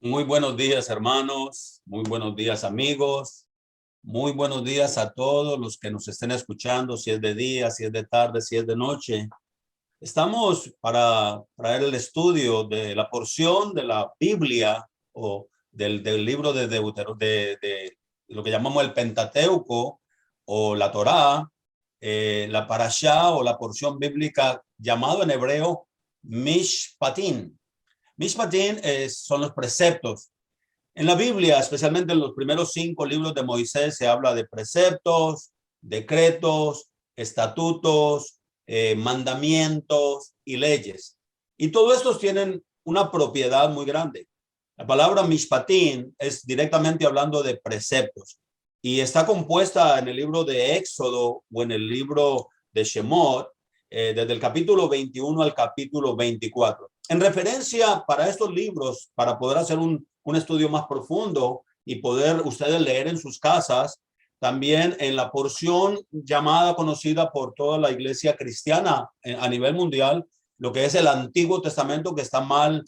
Muy buenos días, hermanos. Muy buenos días, amigos. Muy buenos días a todos los que nos estén escuchando, si es de día, si es de tarde, si es de noche. Estamos para traer el estudio de la porción de la Biblia o del libro de de lo que llamamos el Pentateuco o la Torá, la Parashá o la porción bíblica llamado en hebreo Mishpatim. Mishpatim son los preceptos. En la Biblia, especialmente en los primeros 5 libros de Moisés, se habla de preceptos, decretos, estatutos, mandamientos y leyes. Y todos estos tienen una propiedad muy grande. La palabra mishpatim es directamente hablando de preceptos y está compuesta en el libro de Éxodo o en el libro de Shemot, desde el capítulo 21 al capítulo 24. En referencia para estos libros, para poder hacer un estudio más profundo y poder ustedes leer en sus casas, también en la porción llamada, conocida por toda la iglesia cristiana a nivel mundial, lo que es el Antiguo Testamento, que está mal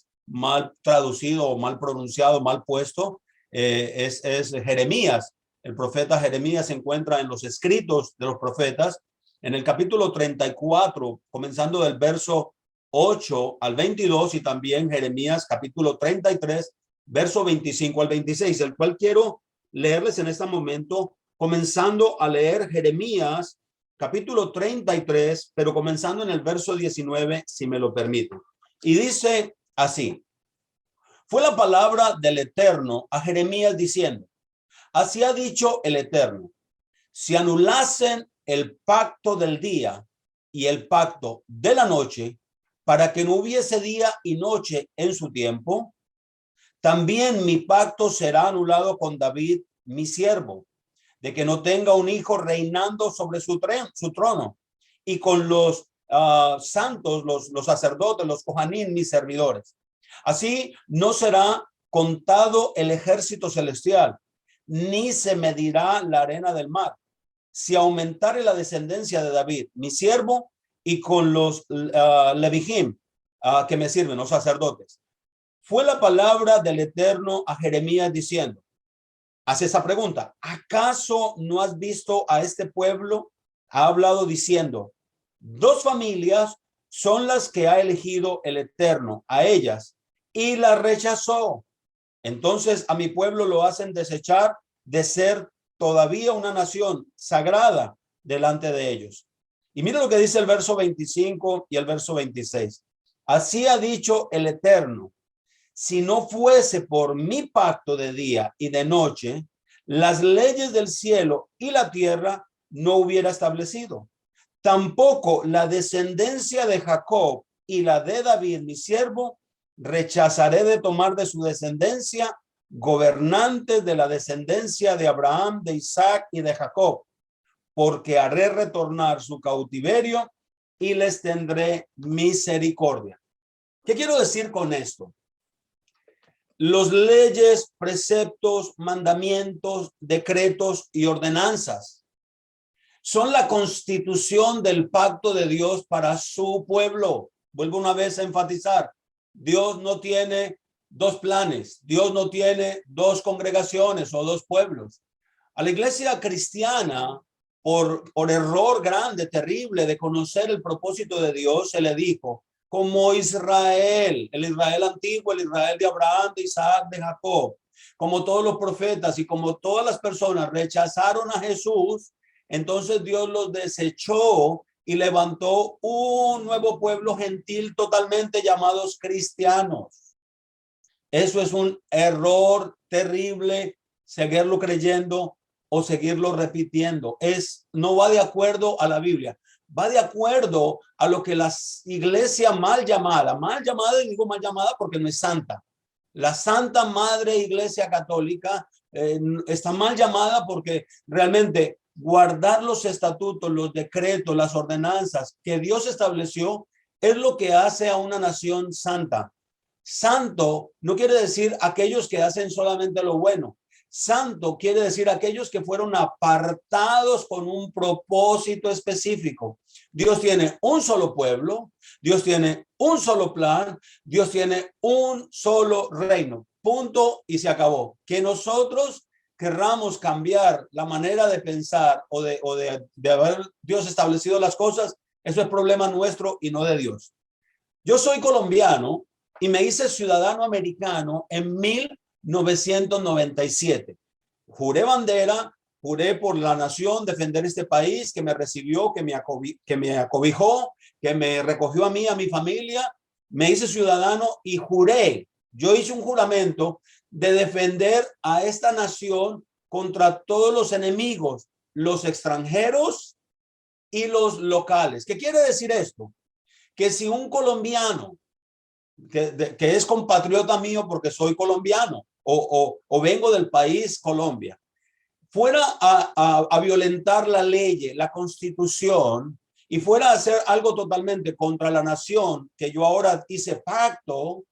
traducido o mal pronunciado, mal puesto, es Jeremías. El profeta Jeremías se encuentra en los escritos de los profetas, en el capítulo 34, comenzando del verso 8 al 22, y también Jeremías capítulo 33, verso 25 al 26, el cual quiero leerles en este momento, comenzando a leer Jeremías capítulo 33, pero comenzando en el verso 19, si me lo permiten. Y dice así: fue la palabra del Eterno a Jeremías diciendo, así ha dicho el Eterno, si anulasen el pacto del día y el pacto de la noche, para que no hubiese día y noche en su tiempo, también mi pacto será anulado con David, mi siervo, de que no tenga un hijo reinando sobre su trono, y con los santos, los sacerdotes, los kohanim, mis servidores. Así no será contado el ejército celestial, ni se medirá la arena del mar, si aumentare la descendencia de David, mi siervo, y con los levijim que me sirven, los sacerdotes. Fue la palabra del Eterno a Jeremías diciendo, hace esa pregunta, ¿acaso no has visto a este pueblo? Ha hablado diciendo, 2 familias son las que ha elegido el Eterno a ellas y la rechazó. Entonces a mi pueblo lo hacen desechar de ser todavía una nación sagrada delante de ellos. Y mira lo que dice el verso 25 y el verso 26. Así ha dicho el Eterno, si no fuese por mi pacto de día y de noche, las leyes del cielo y la tierra no hubiera establecido. Tampoco la descendencia de Jacob y la de David, mi siervo, rechazaré de tomar de su descendencia gobernantes de la descendencia de Abraham, de Isaac y de Jacob, porque haré retornar su cautiverio y les tendré misericordia. ¿Qué quiero decir con esto? Los leyes, preceptos, mandamientos, decretos y ordenanzas son la constitución del pacto de Dios para su pueblo. Vuelvo una vez a enfatizar, Dios no tiene 2 planes, Dios no tiene 2 congregaciones o 2 pueblos. A la iglesia cristiana, por error grande, terrible de conocer el propósito de Dios, se le dijo, como Israel, el Israel antiguo, el Israel de Abraham, de Isaac, de Jacob, como todos los profetas y como todas las personas rechazaron a Jesús, entonces Dios los desechó y levantó un nuevo pueblo gentil totalmente llamados cristianos. Eso es un error terrible, seguirlo creyendo o seguirlo repitiendo. No va de acuerdo a la Biblia, va de acuerdo a lo que la iglesia mal llamada, y digo mal llamada porque no es santa, la Santa Madre Iglesia Católica está mal llamada porque realmente guardar los estatutos, los decretos, las ordenanzas que Dios estableció es lo que hace a una nación santa. Santo no quiere decir aquellos que hacen solamente lo bueno. Santo quiere decir aquellos que fueron apartados con un propósito específico. Dios tiene un solo pueblo, Dios tiene un solo plan, Dios tiene un solo reino. punto y se acabó. Que nosotros querramos cambiar la manera de pensar o de haber Dios establecido las cosas, eso es problema nuestro y no de Dios. Yo soy colombiano y me hice ciudadano americano en 1997. Juré bandera, juré por la nación defender este país que me recibió, que me acobijó, que me recogió a mí, a mi familia. Me hice ciudadano y juré, yo hice un juramento de defender a esta nación contra todos los enemigos, los extranjeros y los locales. ¿Qué quiere decir esto? Que si un colombiano que es compatriota mío porque soy colombiano o vengo del país Colombia, fuera a violentar la ley, la constitución, y fuera a hacer algo totalmente contra la nación, que yo ahora hice pacto,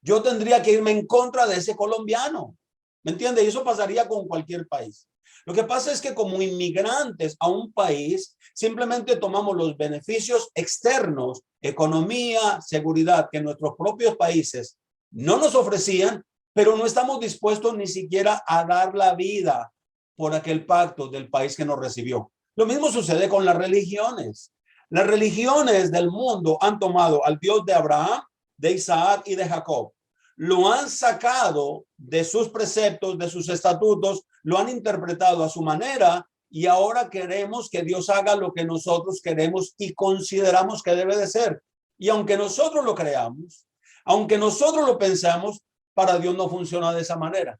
yo tendría que irme en contra de ese colombiano. ¿Me entiende? Y eso pasaría con cualquier país. Lo que pasa es que como inmigrantes a un país, simplemente tomamos los beneficios externos, economía, seguridad, que nuestros propios países no nos ofrecían, pero no estamos dispuestos ni siquiera a dar la vida por aquel pacto del país que nos recibió. Lo mismo sucede con las religiones. Las religiones del mundo han tomado al Dios de Abraham, de Isaac y de Jacob. Lo han sacado de sus preceptos, de sus estatutos, lo han interpretado a su manera y ahora queremos que Dios haga lo que nosotros queremos y consideramos que debe de ser. Y aunque nosotros lo creamos, aunque nosotros lo pensamos, para Dios no funciona de esa manera.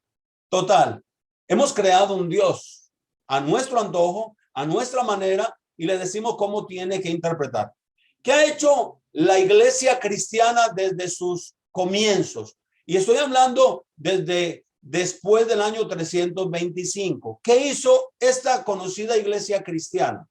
Total, hemos creado un Dios a nuestro antojo, a nuestra manera, y le decimos cómo tiene que interpretar. ¿Qué ha hecho la iglesia cristiana desde sus comienzos? Y estoy hablando desde después del año 325. ¿Qué hizo esta conocida iglesia cristiana?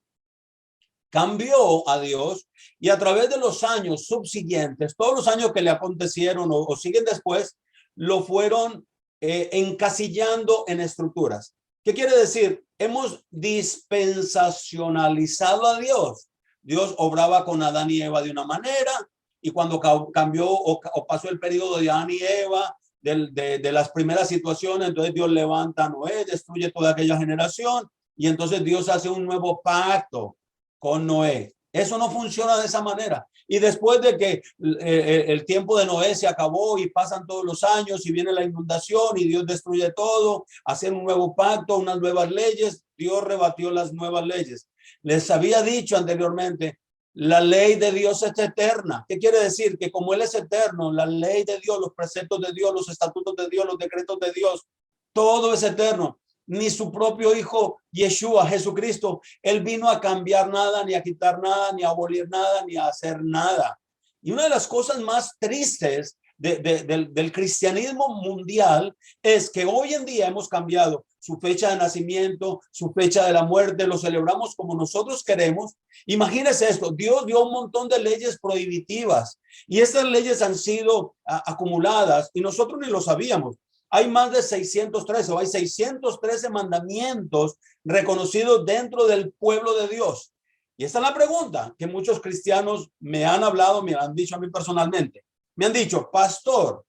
Cambió a Dios y a través de los años subsiguientes, todos los años que le acontecieron o siguen después, lo fueron encasillando en estructuras. ¿Qué quiere decir? Hemos dispensacionalizado a Dios. Dios obraba con Adán y Eva de una manera, y cuando cambió o pasó el periodo de Adán y Eva, de las primeras situaciones, entonces Dios levanta a Noé, destruye toda aquella generación, y entonces Dios hace un nuevo pacto con Noé. Eso no funciona de esa manera. Y después de que el tiempo de Noé se acabó y pasan todos los años y viene la inundación y Dios destruye todo, hacer un nuevo pacto, unas nuevas leyes, Dios rebatió las nuevas leyes. Les había dicho anteriormente, la ley de Dios es eterna. ¿Qué quiere decir? Que como Él es eterno, la ley de Dios, los preceptos de Dios, los estatutos de Dios, los decretos de Dios, todo es eterno. Ni su propio hijo Yeshua, Jesucristo, Él vino a cambiar nada, ni a quitar nada, ni a abolir nada, ni a hacer nada. Y una de las cosas más tristes del cristianismo mundial es que hoy en día hemos cambiado su fecha de nacimiento, su fecha de la muerte, lo celebramos como nosotros queremos. Imagínense esto, Dios dio un montón de leyes prohibitivas y estas leyes han sido acumuladas y nosotros ni lo sabíamos. Hay más de 613 o hay 613 mandamientos reconocidos dentro del pueblo de Dios. Y esta es la pregunta que muchos cristianos me han hablado, me han dicho a mí personalmente. Me han dicho, pastor,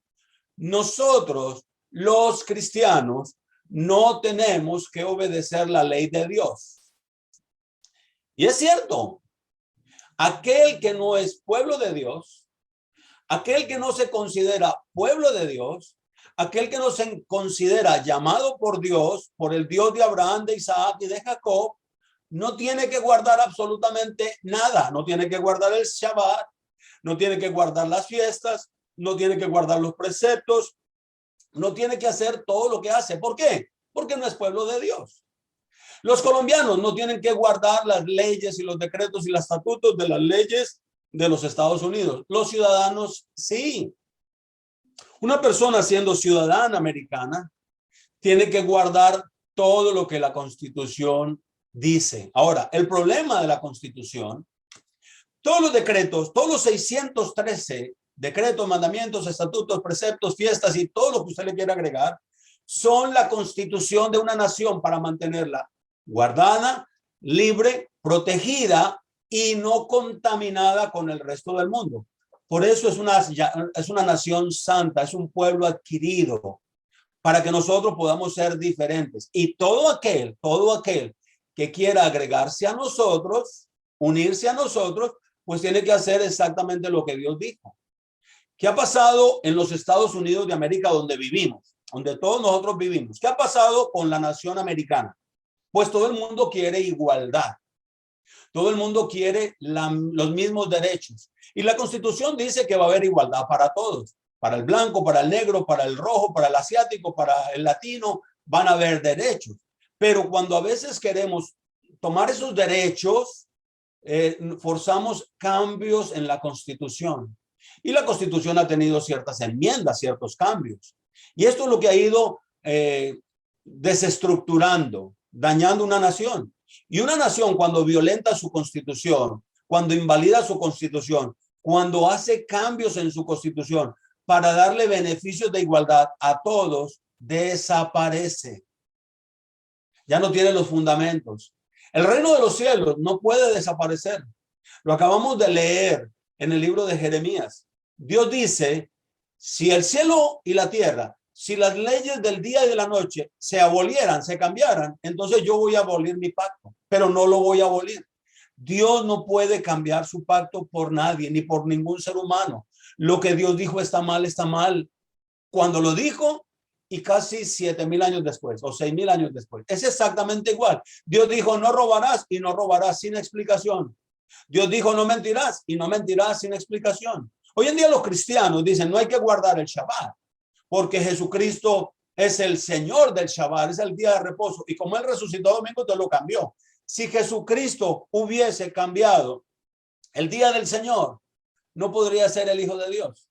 nosotros los cristianos no tenemos que obedecer la ley de Dios. Y es cierto, aquel que no es pueblo de Dios, aquel que no se considera pueblo de Dios, aquel que no se considera llamado por Dios, por el Dios de Abraham, de Isaac y de Jacob, no tiene que guardar absolutamente nada. No tiene que guardar el Shabbat, no tiene que guardar las fiestas, no tiene que guardar los preceptos, no tiene que hacer todo lo que hace. ¿Por qué? Porque no es pueblo de Dios. Los colombianos no tienen que guardar las leyes y los decretos y los estatutos de las leyes de los Estados Unidos. Los ciudadanos sí. Una persona siendo ciudadana americana tiene que guardar todo lo que la Constitución dice. Ahora, el problema de la Constitución, todos los decretos, todos los 613 decretos, mandamientos, estatutos, preceptos, fiestas y todo lo que usted le quiera agregar, son la constitución de una nación para mantenerla guardada, libre, protegida y no contaminada con el resto del mundo. Por eso es una nación santa, es un pueblo adquirido. para que nosotros podamos ser diferentes. Y todo aquel que quiera agregarse a nosotros, unirse a nosotros, pues tiene que hacer exactamente lo que Dios dijo. ¿Qué ha pasado en los Estados Unidos de América, donde vivimos, donde todos nosotros vivimos? ¿Qué ha pasado con la nación americana? Pues todo el mundo quiere igualdad. Todo el mundo quiere los mismos derechos. Y la Constitución dice que va a haber igualdad para todos. Para el blanco, para el negro, para el rojo, para el asiático, para el latino, van a haber derechos. Pero cuando a veces queremos tomar esos derechos, forzamos cambios en la Constitución. Y la Constitución ha tenido ciertas enmiendas, ciertos cambios. Y esto es lo que ha ido desestructurando, dañando una nación. Y una nación, cuando violenta su Constitución, cuando invalida su Constitución, cuando hace cambios en su Constitución para darle beneficios de igualdad a todos, desaparece. Ya no tiene los fundamentos. El reino de los cielos no puede desaparecer. Lo acabamos de leer en el libro de Jeremías. Dios dice, si el cielo y la tierra, si las leyes del día y de la noche se abolieran, se cambiaran, entonces yo voy a abolir mi pacto, pero no lo voy a abolir. Dios no puede cambiar su pacto por nadie, ni por ningún ser humano. Lo que Dios dijo está mal cuando lo dijo y casi 7,000 años después o 6,000 años después. Es exactamente igual. Dios dijo, no robarás y no robarás sin explicación. Dios dijo, no mentirás y no mentirás sin explicación. Hoy en día los cristianos dicen, no hay que guardar el Shabbat, porque Jesucristo es el Señor del Shabbat, es el día de reposo. Y como Él resucitó domingo, te lo cambió. Si Jesucristo hubiese cambiado el día del Señor, no podría ser el Hijo de Dios,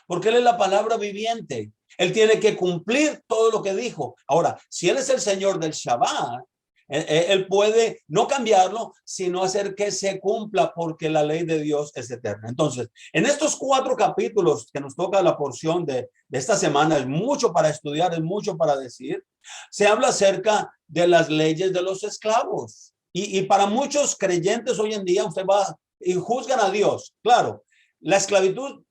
porque Él es la palabra viviente. Él tiene que cumplir todo lo que dijo. Ahora, si Él es el Señor del Shabbat, Él puede no cambiarlo, sino hacer que se cumpla, porque la ley de Dios es eterna. Entonces, en estos 4 capítulos que nos toca la porción de esta semana, es mucho para estudiar, es mucho para decir. Se habla acerca de las leyes de los esclavos. Y para muchos creyentes hoy en día, usted va y juzgan a Dios. Claro, la esclavitud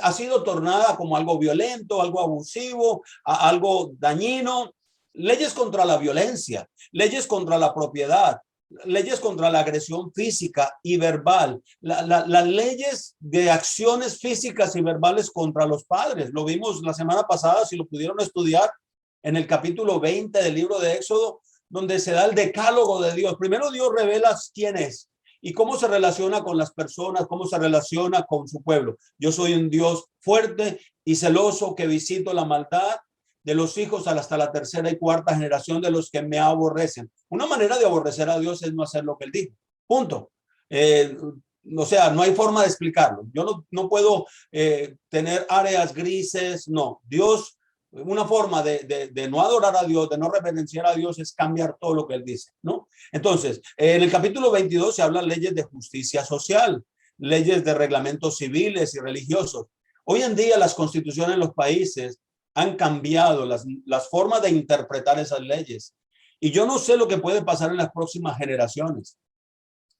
ha sido tornada como algo violento, algo abusivo, algo dañino. Leyes contra la violencia, leyes contra la propiedad, leyes contra la agresión física y verbal, las leyes de acciones físicas y verbales contra los padres. Lo vimos la semana pasada, si lo pudieron estudiar, en el capítulo 20 del libro de Éxodo, donde se da el decálogo de Dios. Primero Dios revela quién es y cómo se relaciona con las personas, cómo se relaciona con su pueblo. Yo soy un Dios fuerte y celoso, que visito la maldad de los hijos hasta la 3ª y 4ª generación de los que me aborrecen. Una manera de aborrecer a Dios es no hacer lo que Él dijo. Punto. O sea, no hay forma de explicarlo. Yo no puedo tener áreas grises. No, Dios, una forma de no adorar a Dios, de no reverenciar a Dios, es cambiar todo lo que Él dice, ¿no? Entonces, en el capítulo 22 se hablan leyes de justicia social, leyes de reglamentos civiles y religiosos. Hoy en día las constituciones en los países han cambiado las formas de interpretar esas leyes. Y yo no sé lo que puede pasar en las próximas generaciones,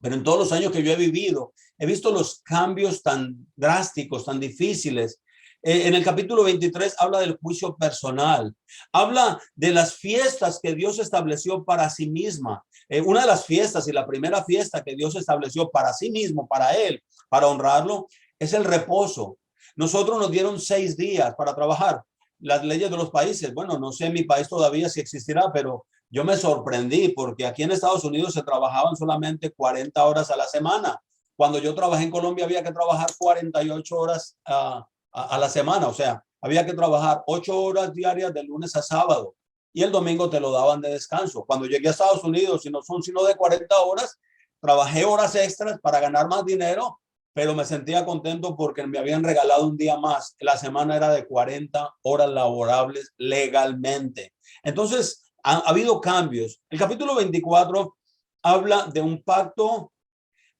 pero en todos los años que yo he vivido, he visto los cambios tan drásticos, tan difíciles. En el capítulo 23 habla del juicio personal, habla de las fiestas que Dios estableció para sí misma. Una de las fiestas, y la primera fiesta que Dios estableció para sí mismo, para Él, para honrarlo, es el reposo. Nosotros nos dieron 6 días para trabajar. Las leyes de los países, bueno, no sé en mi país todavía si existirá, pero yo me sorprendí porque aquí en Estados Unidos se trabajaban solamente 40 horas a la semana. Cuando yo trabajé en Colombia había que trabajar 48 horas a la semana, o sea, había que trabajar 8 horas diarias de lunes a sábado y el domingo te lo daban de descanso. Cuando llegué a Estados Unidos, y no son sino de 40 horas, trabajé horas extras para ganar más dinero, pero me sentía contento porque me habían regalado un día más. La semana era de 40 horas laborables legalmente. Entonces, ha habido cambios. El capítulo 24 habla de un pacto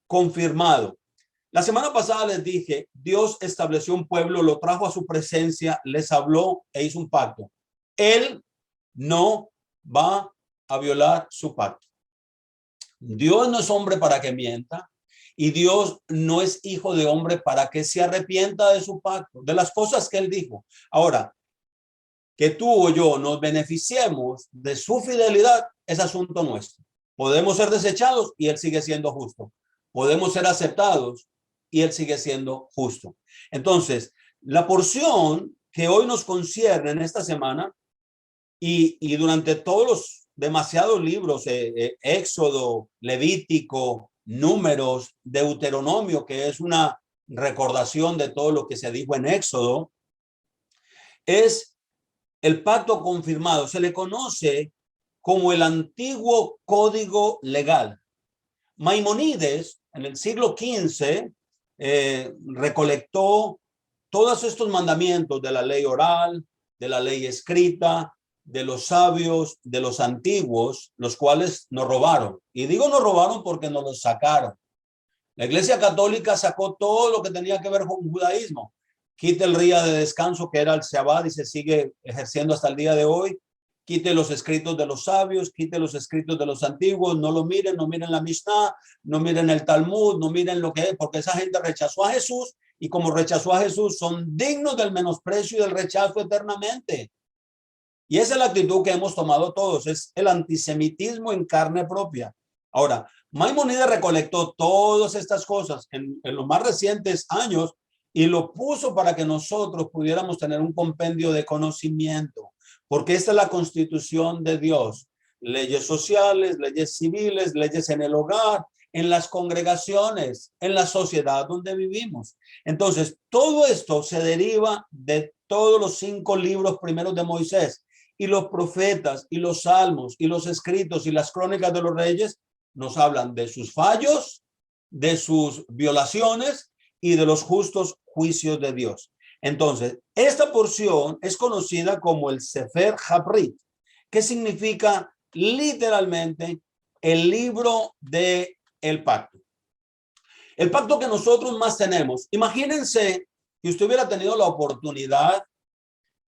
confirmado. La semana pasada les dije, Dios estableció un pueblo, lo trajo a su presencia, les habló e hizo un pacto. Él no va a violar su pacto. Dios no es hombre para que mienta. Y Dios no es hijo de hombre para que se arrepienta de su pacto, de las cosas que Él dijo. Ahora, que tú o yo nos beneficiemos de su fidelidad es asunto nuestro. Podemos ser desechados y él sigue siendo justo. Podemos ser aceptados y él sigue siendo justo. Entonces, la porción que hoy nos concierne en esta semana y durante todos los demasiados libros, Éxodo, Levítico, Números, Deuteronomio, que es una recordación de todo lo que se dijo en Éxodo, es el pacto confirmado. Se le conoce como el antiguo código legal. Maimonides, en el siglo XV, recolectó todos estos mandamientos de la ley oral, de la ley escrita, de los sabios, de los antiguos, los cuales nos robaron. Y digo nos robaron porque nos los sacaron. La Iglesia Católica sacó todo lo que tenía que ver con judaísmo. Quite el día de descanso, que era el Shabbat, y se sigue ejerciendo hasta el día de hoy. Quite los escritos de los sabios, quite los escritos de los antiguos, no lo miren, no miren la Mishnah, no miren el Talmud, no miren lo que es, porque esa gente rechazó a Jesús, y como rechazó a Jesús, son dignos del menosprecio y del rechazo eternamente. Y esa es la actitud que hemos tomado todos, es el antisemitismo en carne propia. Ahora, Maimonides recolectó todas estas cosas en los más recientes años y lo puso para que nosotros pudiéramos tener un compendio de conocimiento, porque esta es la constitución de Dios. Leyes sociales, leyes civiles, leyes en el hogar, en las congregaciones, en la sociedad donde vivimos. Entonces, todo esto se deriva de todos los 5 libros primeros de Moisés. Y los profetas y los salmos y los escritos y las crónicas de los reyes nos hablan de sus fallos, de sus violaciones y de los justos juicios de Dios. Entonces, esta porción es conocida como el Sefer Habrit, que significa literalmente el libro de el pacto. El pacto que nosotros más tenemos. Imagínense que usted hubiera tenido la oportunidad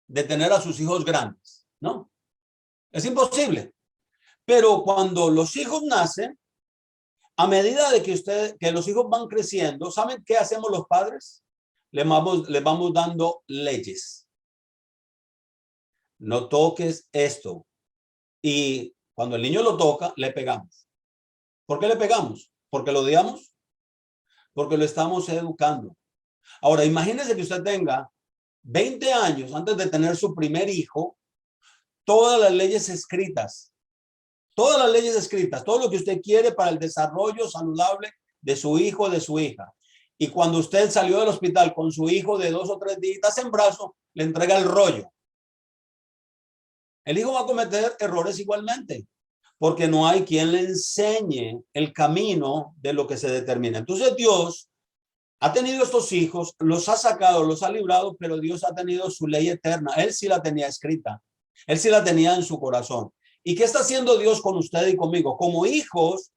de tener a sus hijos grandes. No, es imposible. Pero cuando los hijos nacen, a medida de que los hijos van creciendo, ¿saben qué hacemos los padres? Les vamos dando leyes. No toques esto. Y cuando el niño lo toca, le pegamos. ¿Por qué le pegamos? ¿Porque lo odiamos? Porque lo estamos educando. Ahora, imagínese que usted tenga 20 años antes de tener su primer hijo, todas las leyes escritas, todo lo que usted quiere para el desarrollo saludable de su hijo o de su hija. Y cuando usted salió del hospital con su hijo de 2 o 3 días en brazo, le entrega el rollo. El hijo va a cometer errores igualmente, porque no hay quien le enseñe el camino de lo que se determina. Entonces Dios ha tenido estos hijos, los ha sacado, los ha librado, pero Dios ha tenido su ley eterna. Él sí la tenía escrita. Él sí la tenía en su corazón. ¿Y qué está haciendo Dios con usted y conmigo? Como hijos,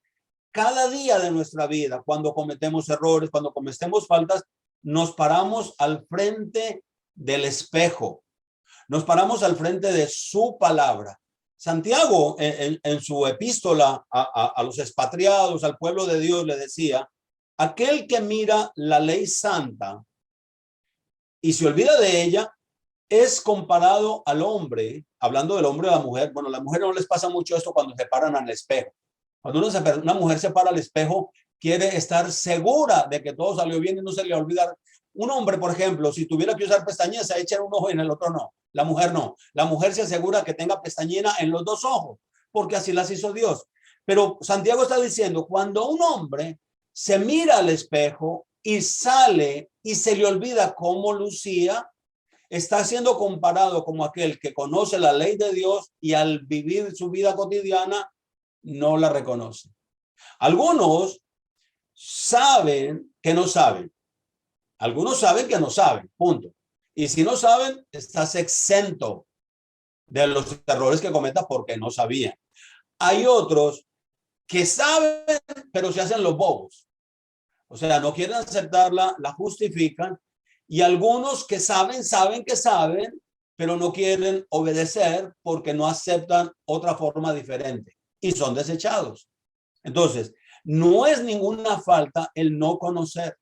cada día de nuestra vida, cuando cometemos errores, cuando cometemos faltas, nos paramos al frente del espejo. Nos paramos al frente de su palabra. Santiago, en su epístola a los expatriados, al pueblo de Dios, le decía, aquel que mira la ley santa y se olvida de ella, es comparado al hombre, hablando del hombre o la mujer. Bueno, a la mujer no les pasa mucho esto cuando se paran al espejo. Cuando una mujer se para al espejo, quiere estar segura de que todo salió bien y no se le olvida. Un hombre, por ejemplo, si tuviera que usar pestañinas, se echa un ojo y en el otro no. La mujer no. La mujer se asegura que tenga pestañina en los 2 ojos, porque así las hizo Dios. Pero Santiago está diciendo, cuando un hombre se mira al espejo y sale y se le olvida cómo lucía, está siendo comparado como aquel que conoce la ley de Dios y al vivir su vida cotidiana no la reconoce. Algunos saben que no saben. Algunos saben que no saben, punto. Y si no saben, estás exento de los errores que cometas porque no sabían. Hay otros que saben, pero se hacen los bobos. O sea, no quieren aceptarla, la justifican. Y algunos que saben que saben, pero no quieren obedecer porque no aceptan otra forma diferente y son desechados. Entonces, no es ninguna falta el no conocer.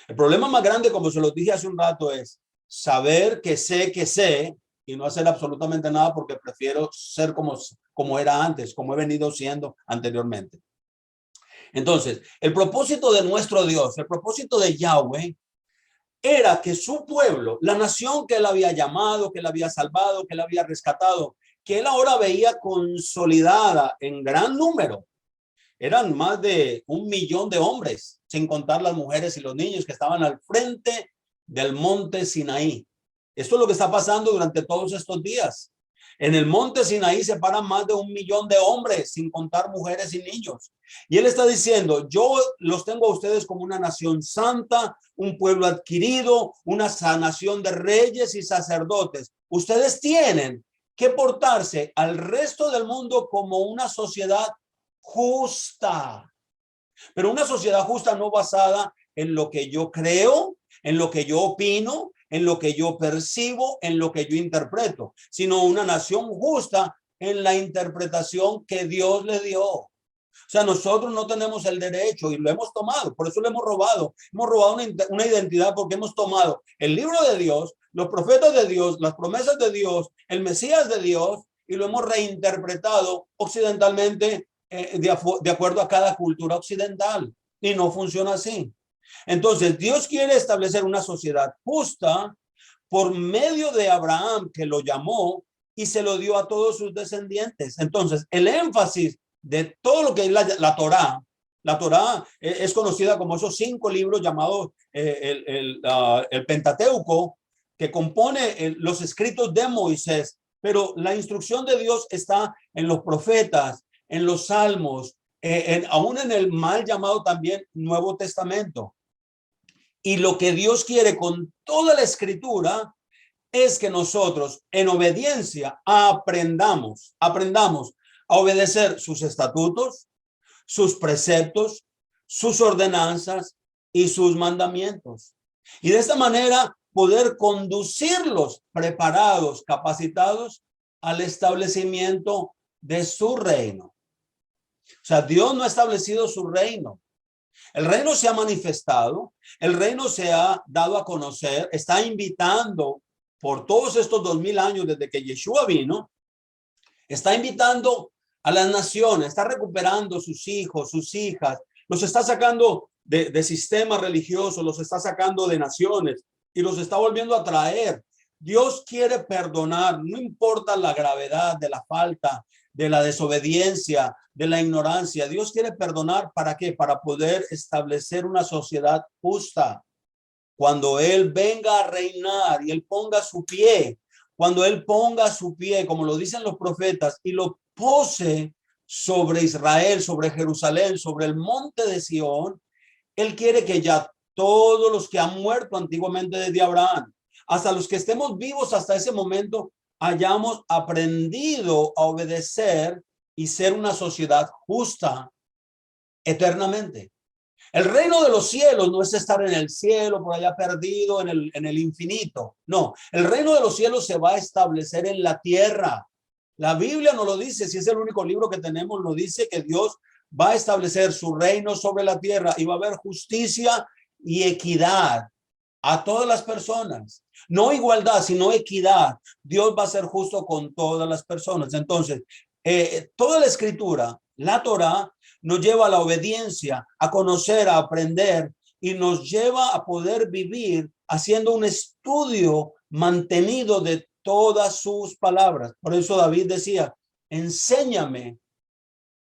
El problema más grande, como se lo dije hace un rato, es saber que sé y no hacer absolutamente nada porque prefiero ser como era antes, como he venido siendo anteriormente. Entonces, el propósito de nuestro Dios, el propósito de Yahweh, era que su pueblo, la nación que él había llamado, que él había salvado, que él había rescatado, que él ahora veía consolidada en gran número. Eran más de 1 millón de hombres, sin contar las mujeres y los niños que estaban al frente del monte Sinaí. Esto es lo que está pasando durante todos estos días. En el monte Sinaí se paran más de 1 millón de hombres, sin contar mujeres y niños. Y él está diciendo, yo los tengo a ustedes como una nación santa, un pueblo adquirido, una nación de reyes y sacerdotes. Ustedes tienen que portarse al resto del mundo como una sociedad justa, pero una sociedad justa no basada en lo que yo creo, en lo que yo opino, en lo que yo percibo, en lo que yo interpreto, sino una nación justa en la interpretación que Dios le dio. O sea, nosotros no tenemos el derecho y lo hemos tomado, por eso lo hemos robado. Hemos robado una identidad porque hemos tomado el libro de Dios, los profetas de Dios, las promesas de Dios, el Mesías de Dios y lo hemos reinterpretado occidentalmente de acuerdo a cada cultura occidental y no funciona así. Entonces, Dios quiere establecer una sociedad justa por medio de Abraham, que lo llamó y se lo dio a todos sus descendientes. Entonces, el énfasis de todo lo que es la Torá, la Torá es conocida como esos 5 libros llamados el Pentateuco, que compone los escritos de Moisés, pero la instrucción de Dios está en los profetas, en los salmos, aún en el mal llamado también Nuevo Testamento. Y lo que Dios quiere con toda la escritura es que nosotros en obediencia aprendamos a obedecer sus estatutos, sus preceptos, sus ordenanzas y sus mandamientos. Y de esta manera poder conducirlos preparados, capacitados al establecimiento de su reino. O sea, Dios no ha establecido su reino. El reino se ha manifestado, el reino se ha dado a conocer, está invitando por todos estos 2000 años desde que Yeshua vino, está invitando a las naciones, está recuperando sus hijos, sus hijas, los está sacando de sistemas religiosos, los está sacando de naciones y los está volviendo a traer. Dios quiere perdonar, no importa la gravedad de la falta, de la desobediencia, de la ignorancia. Dios quiere perdonar, ¿para qué? Para poder establecer una sociedad justa. Cuando Él venga a reinar y Él ponga su pie, cuando Él ponga su pie, como lo dicen los profetas, y lo pose sobre Israel, sobre Jerusalén, sobre el monte de Sión, Él quiere que ya todos los que han muerto antiguamente desde Abraham, hasta los que estemos vivos hasta ese momento, hayamos aprendido a obedecer y ser una sociedad justa eternamente. El reino de los cielos no es estar en el cielo, por allá perdido en el infinito. No, el reino de los cielos se va a establecer en la tierra. La Biblia no lo dice, si es el único libro que tenemos, lo dice que Dios va a establecer su reino sobre la tierra y va a haber justicia y equidad a todas las personas. No igualdad, sino equidad. Dios va a ser justo con todas las personas. Entonces, toda la escritura, la Torá, nos lleva a la obediencia, a conocer, a aprender y nos lleva a poder vivir haciendo un estudio mantenido de todas sus palabras. Por eso David decía, enséñame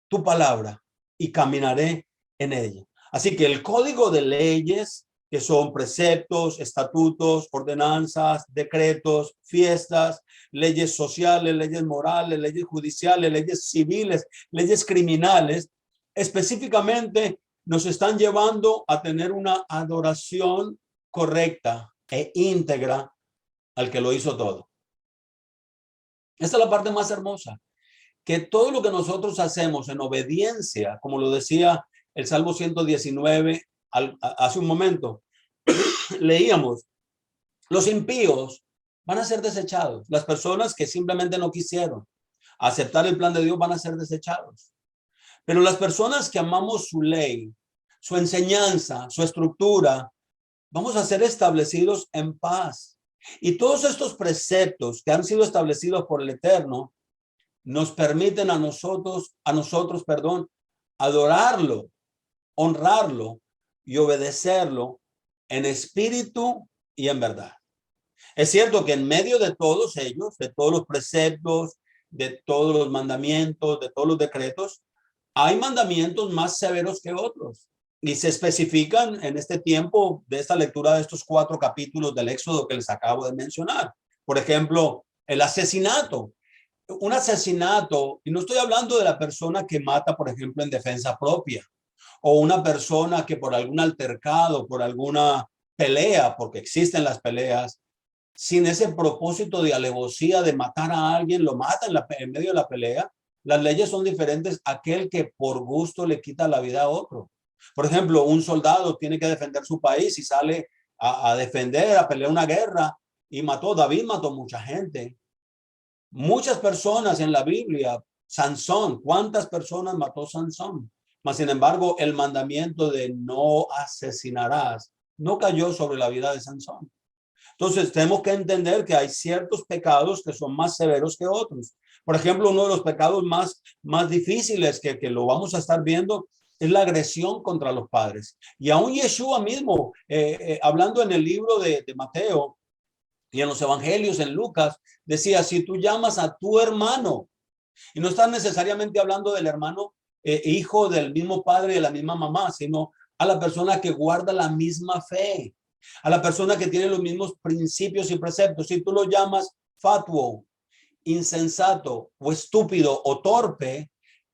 tu palabra y caminaré en ella. Así que el código de leyes, que son preceptos, estatutos, ordenanzas, decretos, fiestas, leyes sociales, leyes morales, leyes judiciales, leyes civiles, leyes criminales, específicamente nos están llevando a tener una adoración correcta e íntegra al que lo hizo todo. Esta es la parte más hermosa, que todo lo que nosotros hacemos en obediencia, como lo decía el Salmo 119 hace un momento, leíamos, los impíos van a ser desechados. Las personas que simplemente no quisieron aceptar el plan de Dios van a ser desechados. Pero las personas que amamos su ley, su enseñanza, su estructura, vamos a ser establecidos en paz. Y todos estos preceptos que han sido establecidos por el Eterno nos permiten a nosotros, perdón, adorarlo, honrarlo y obedecerlo en espíritu y en verdad. Es cierto que en medio de todos ellos, de todos los preceptos, de todos los mandamientos, de todos los decretos, hay mandamientos más severos que otros. Y se especifican en este tiempo de esta lectura de estos 4 capítulos del Éxodo que les acabo de mencionar. Por ejemplo, el asesinato. Un asesinato, y no estoy hablando de la persona que mata, por ejemplo, en defensa propia, o una persona que por algún altercado, por alguna pelea, porque existen las peleas, sin ese propósito de alevosía de matar a alguien, lo mata en medio de la pelea. Las leyes son diferentes a aquel que por gusto le quita la vida a otro. Por ejemplo, un soldado tiene que defender su país y sale a defender, a pelear una guerra y David mató mucha gente. Muchas personas en la Biblia, Sansón, ¿cuántas personas mató Sansón? Mas, sin embargo, el mandamiento de no asesinarás no cayó sobre la vida de Sansón. Entonces, tenemos que entender que hay ciertos pecados que son más severos que otros. Por ejemplo, uno de los pecados más difíciles que lo vamos a estar viendo es la agresión contra los padres. Y aún Yeshua mismo, hablando en el libro de Mateo y en los evangelios, en Lucas, decía, si tú llamas a tu hermano, y no estás necesariamente hablando del hermano hijo del mismo padre y de la misma mamá, sino a la persona que guarda la misma fe, a la persona que tiene los mismos principios y preceptos. Si tú lo llamas fatuo, insensato o estúpido o torpe,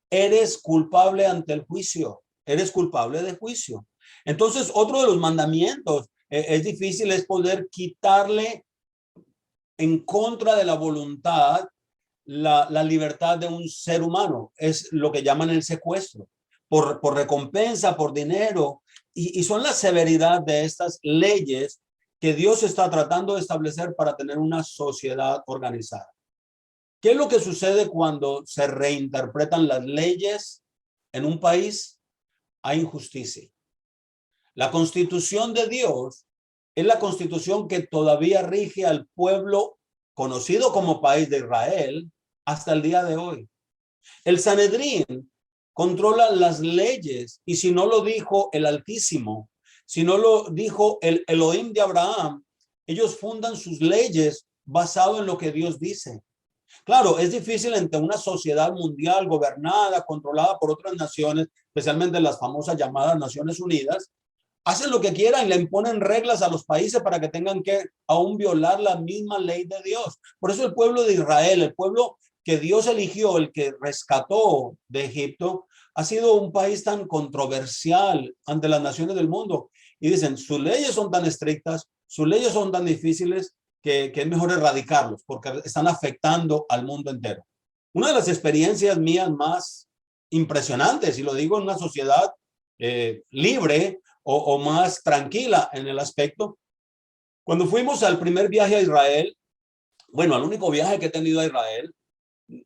eres culpable ante el juicio, eres culpable de juicio. Entonces, otro de los mandamientos es difícil, es poder quitarle en contra de la voluntad la libertad de un ser humano. Es lo que llaman el secuestro, por recompensa, por dinero, y son la severidad de estas leyes que Dios está tratando de establecer para tener una sociedad organizada. ¿Qué es lo que sucede cuando se reinterpretan las leyes en un país? Hay injusticia. La Constitución de Dios es la Constitución que todavía rige al pueblo conocido como país de Israel hasta el día de hoy. El Sanedrín controla las leyes, y si no lo dijo el Altísimo, si no lo dijo el Elohim de Abraham, ellos fundan sus leyes basado en lo que Dios dice. Claro, es difícil entre una sociedad mundial gobernada, controlada por otras naciones, especialmente las famosas llamadas Naciones Unidas, hacen lo que quieran y le imponen reglas a los países para que tengan que aún violar la misma ley de Dios. Por eso el pueblo de Israel, el pueblo que Dios eligió, el que rescató de Egipto, ha sido un país tan controversial ante las naciones del mundo. Y dicen, sus leyes son tan estrictas, sus leyes son tan difíciles que es mejor erradicarlos porque están afectando al mundo entero. Una de las experiencias mías más impresionantes, y lo digo en una sociedad libre o más tranquila en el aspecto, cuando fuimos al primer viaje a Israel, bueno, al único viaje que he tenido a Israel,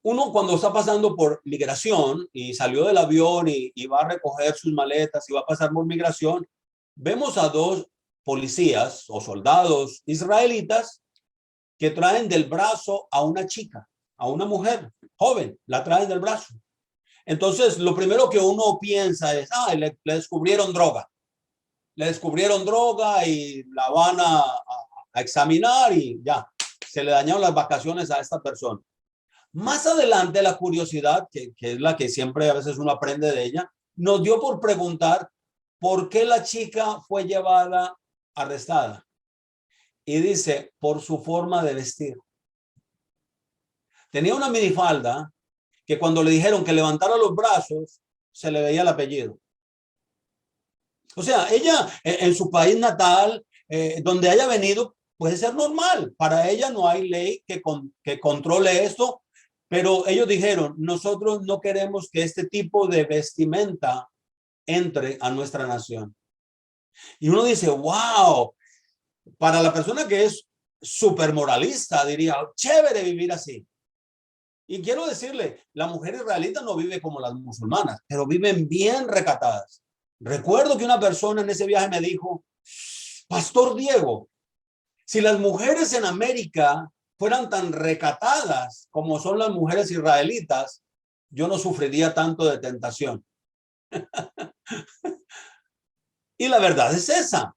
uno cuando está pasando por migración y salió del avión y va a recoger sus maletas y va a pasar por migración, vemos a 2 policías o soldados israelitas que traen del brazo a una chica, a una mujer joven, la traen del brazo. Entonces, lo primero que uno piensa es, le descubrieron droga. Le descubrieron droga y la van a examinar y ya, se le dañaron las vacaciones a esta persona. Más adelante, la curiosidad, que es la que siempre a veces uno aprende de ella, nos dio por preguntar por qué la chica fue llevada arrestada. Y dice, por su forma de vestir. Tenía una minifalda que cuando le dijeron que levantara los brazos, se le veía el apellido. O sea, ella en su país natal, donde haya venido, puede ser normal. Para ella no hay ley que controle esto, pero ellos dijeron, nosotros no queremos que este tipo de vestimenta entre a nuestra nación. Y uno dice, wow, para la persona que es súper moralista, diría, chévere vivir así. Y quiero decirle, la mujer israelita no vive como las musulmanas, pero viven bien recatadas. Recuerdo que una persona en ese viaje me dijo, Pastor Diego, Si las mujeres en América fueran tan recatadas como son las mujeres israelitas, yo no sufriría tanto de tentación. Y la verdad es esa.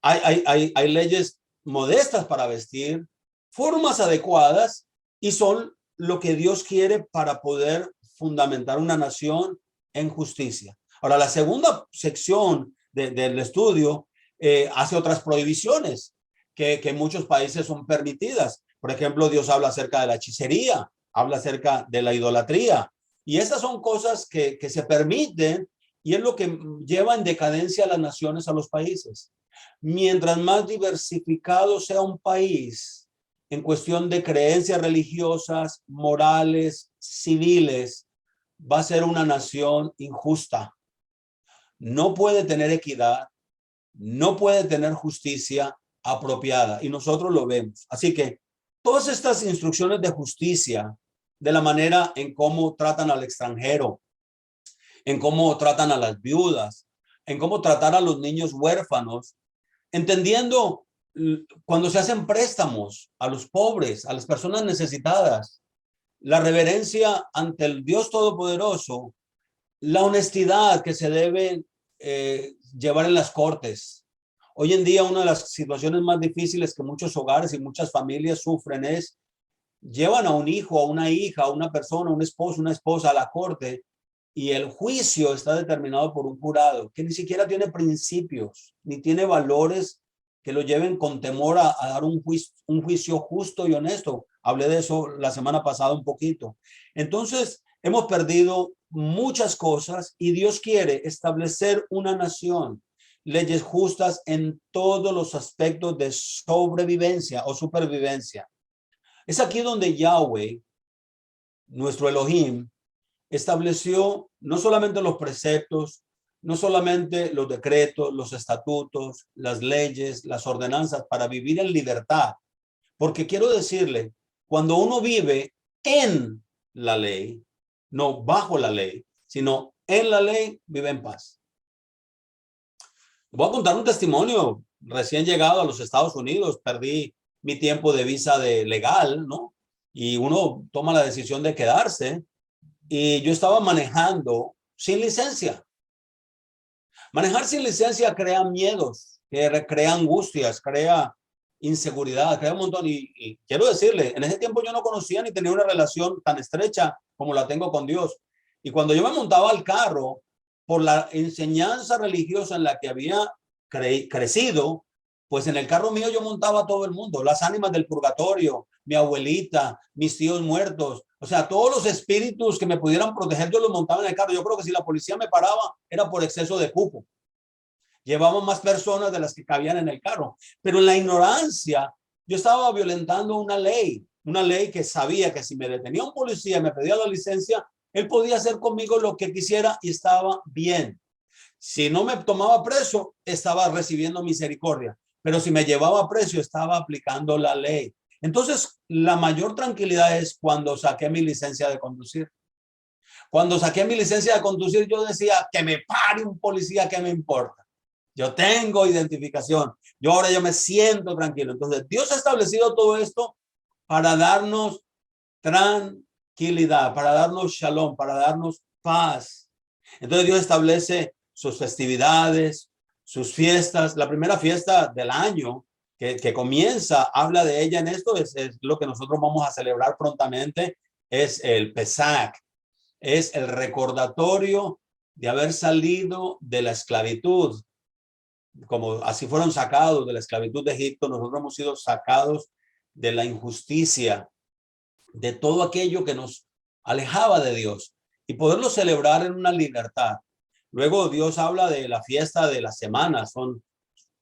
Hay leyes modestas para vestir, formas adecuadas, y son lo que Dios quiere para poder fundamentar una nación en justicia. Ahora, la segunda sección del estudio hace otras prohibiciones que en muchos países son permitidas. Por ejemplo, Dios habla acerca de la hechicería, habla acerca de la idolatría, y estas son cosas que se permiten, y es lo que lleva en decadencia a las naciones, a los países. Mientras más diversificado sea un país en cuestión de creencias religiosas, morales, civiles, va a ser una nación injusta. No puede tener equidad, no puede tener justicia apropiada, y nosotros lo vemos. Así que todas estas instrucciones de justicia, de la manera en cómo tratan al extranjero, en cómo tratan a las viudas, en cómo tratar a los niños huérfanos, entendiendo cuando se hacen préstamos a los pobres, a las personas necesitadas, la reverencia ante el Dios Todopoderoso, la honestidad que se debe llevar en las cortes. Hoy en día una de las situaciones más difíciles que muchos hogares y muchas familias sufren es llevan a un hijo, a una hija, a una persona, un esposo, una esposa a la corte, y el juicio está determinado por un jurado que ni siquiera tiene principios, ni tiene valores que lo lleven con temor a dar un juicio justo y honesto. Hablé de eso la semana pasada un poquito. Entonces, hemos perdido muchas cosas, y Dios quiere establecer una nación, leyes justas en todos los aspectos de sobrevivencia o supervivencia. Es aquí donde Yahweh, nuestro Elohim, estableció no solamente los preceptos, no solamente los decretos, los estatutos, las leyes, las ordenanzas para vivir en libertad. Porque quiero decirle, cuando uno vive en la ley, no bajo la ley, sino en la ley, vive en paz. Voy a contar un testimonio. Recién llegado a los Estados Unidos, perdí mi tiempo de visa de legal, ¿no? Y uno toma la decisión de quedarse. Y yo estaba manejando sin licencia. Manejar sin licencia crea miedos, crea angustias, crea inseguridad, crea un montón. Y quiero decirle, en ese tiempo yo no conocía ni tenía una relación tan estrecha como la tengo con Dios. Y cuando yo me montaba al carro, por la enseñanza religiosa en la que había crecido, pues en el carro mío yo montaba a todo el mundo, las ánimas del purgatorio, mi abuelita, mis tíos muertos, o sea, todos los espíritus que me pudieran proteger, yo los montaba en el carro. Yo creo que si la policía me paraba, era por exceso de cupo. Llevamos más personas de las que cabían en el carro. Pero en la ignorancia, yo estaba violentando una ley que sabía que si me detenía un policía y me pedía la licencia, él podía hacer conmigo lo que quisiera y estaba bien. Si no me tomaba preso, estaba recibiendo misericordia. Pero si me llevaba preso, estaba aplicando la ley. Entonces, la mayor tranquilidad es cuando saqué mi licencia de conducir. Cuando saqué mi licencia de conducir, yo decía, que me pare un policía, ¿qué me importa? Yo tengo identificación. Yo me siento tranquilo. Entonces, Dios ha establecido todo esto para darnos tranquilidad, para darnos shalom, para darnos paz. Entonces, Dios establece sus festividades, sus fiestas. La primera fiesta del año que comienza, habla de ella en esto, es lo que nosotros vamos a celebrar prontamente, es el Pesach, es el recordatorio de haber salido de la esclavitud. Como así fueron sacados de la esclavitud de Egipto, nosotros hemos sido sacados de la injusticia, de todo aquello que nos alejaba de Dios, y poderlo celebrar en una libertad. Luego Dios habla de la fiesta de las semanas,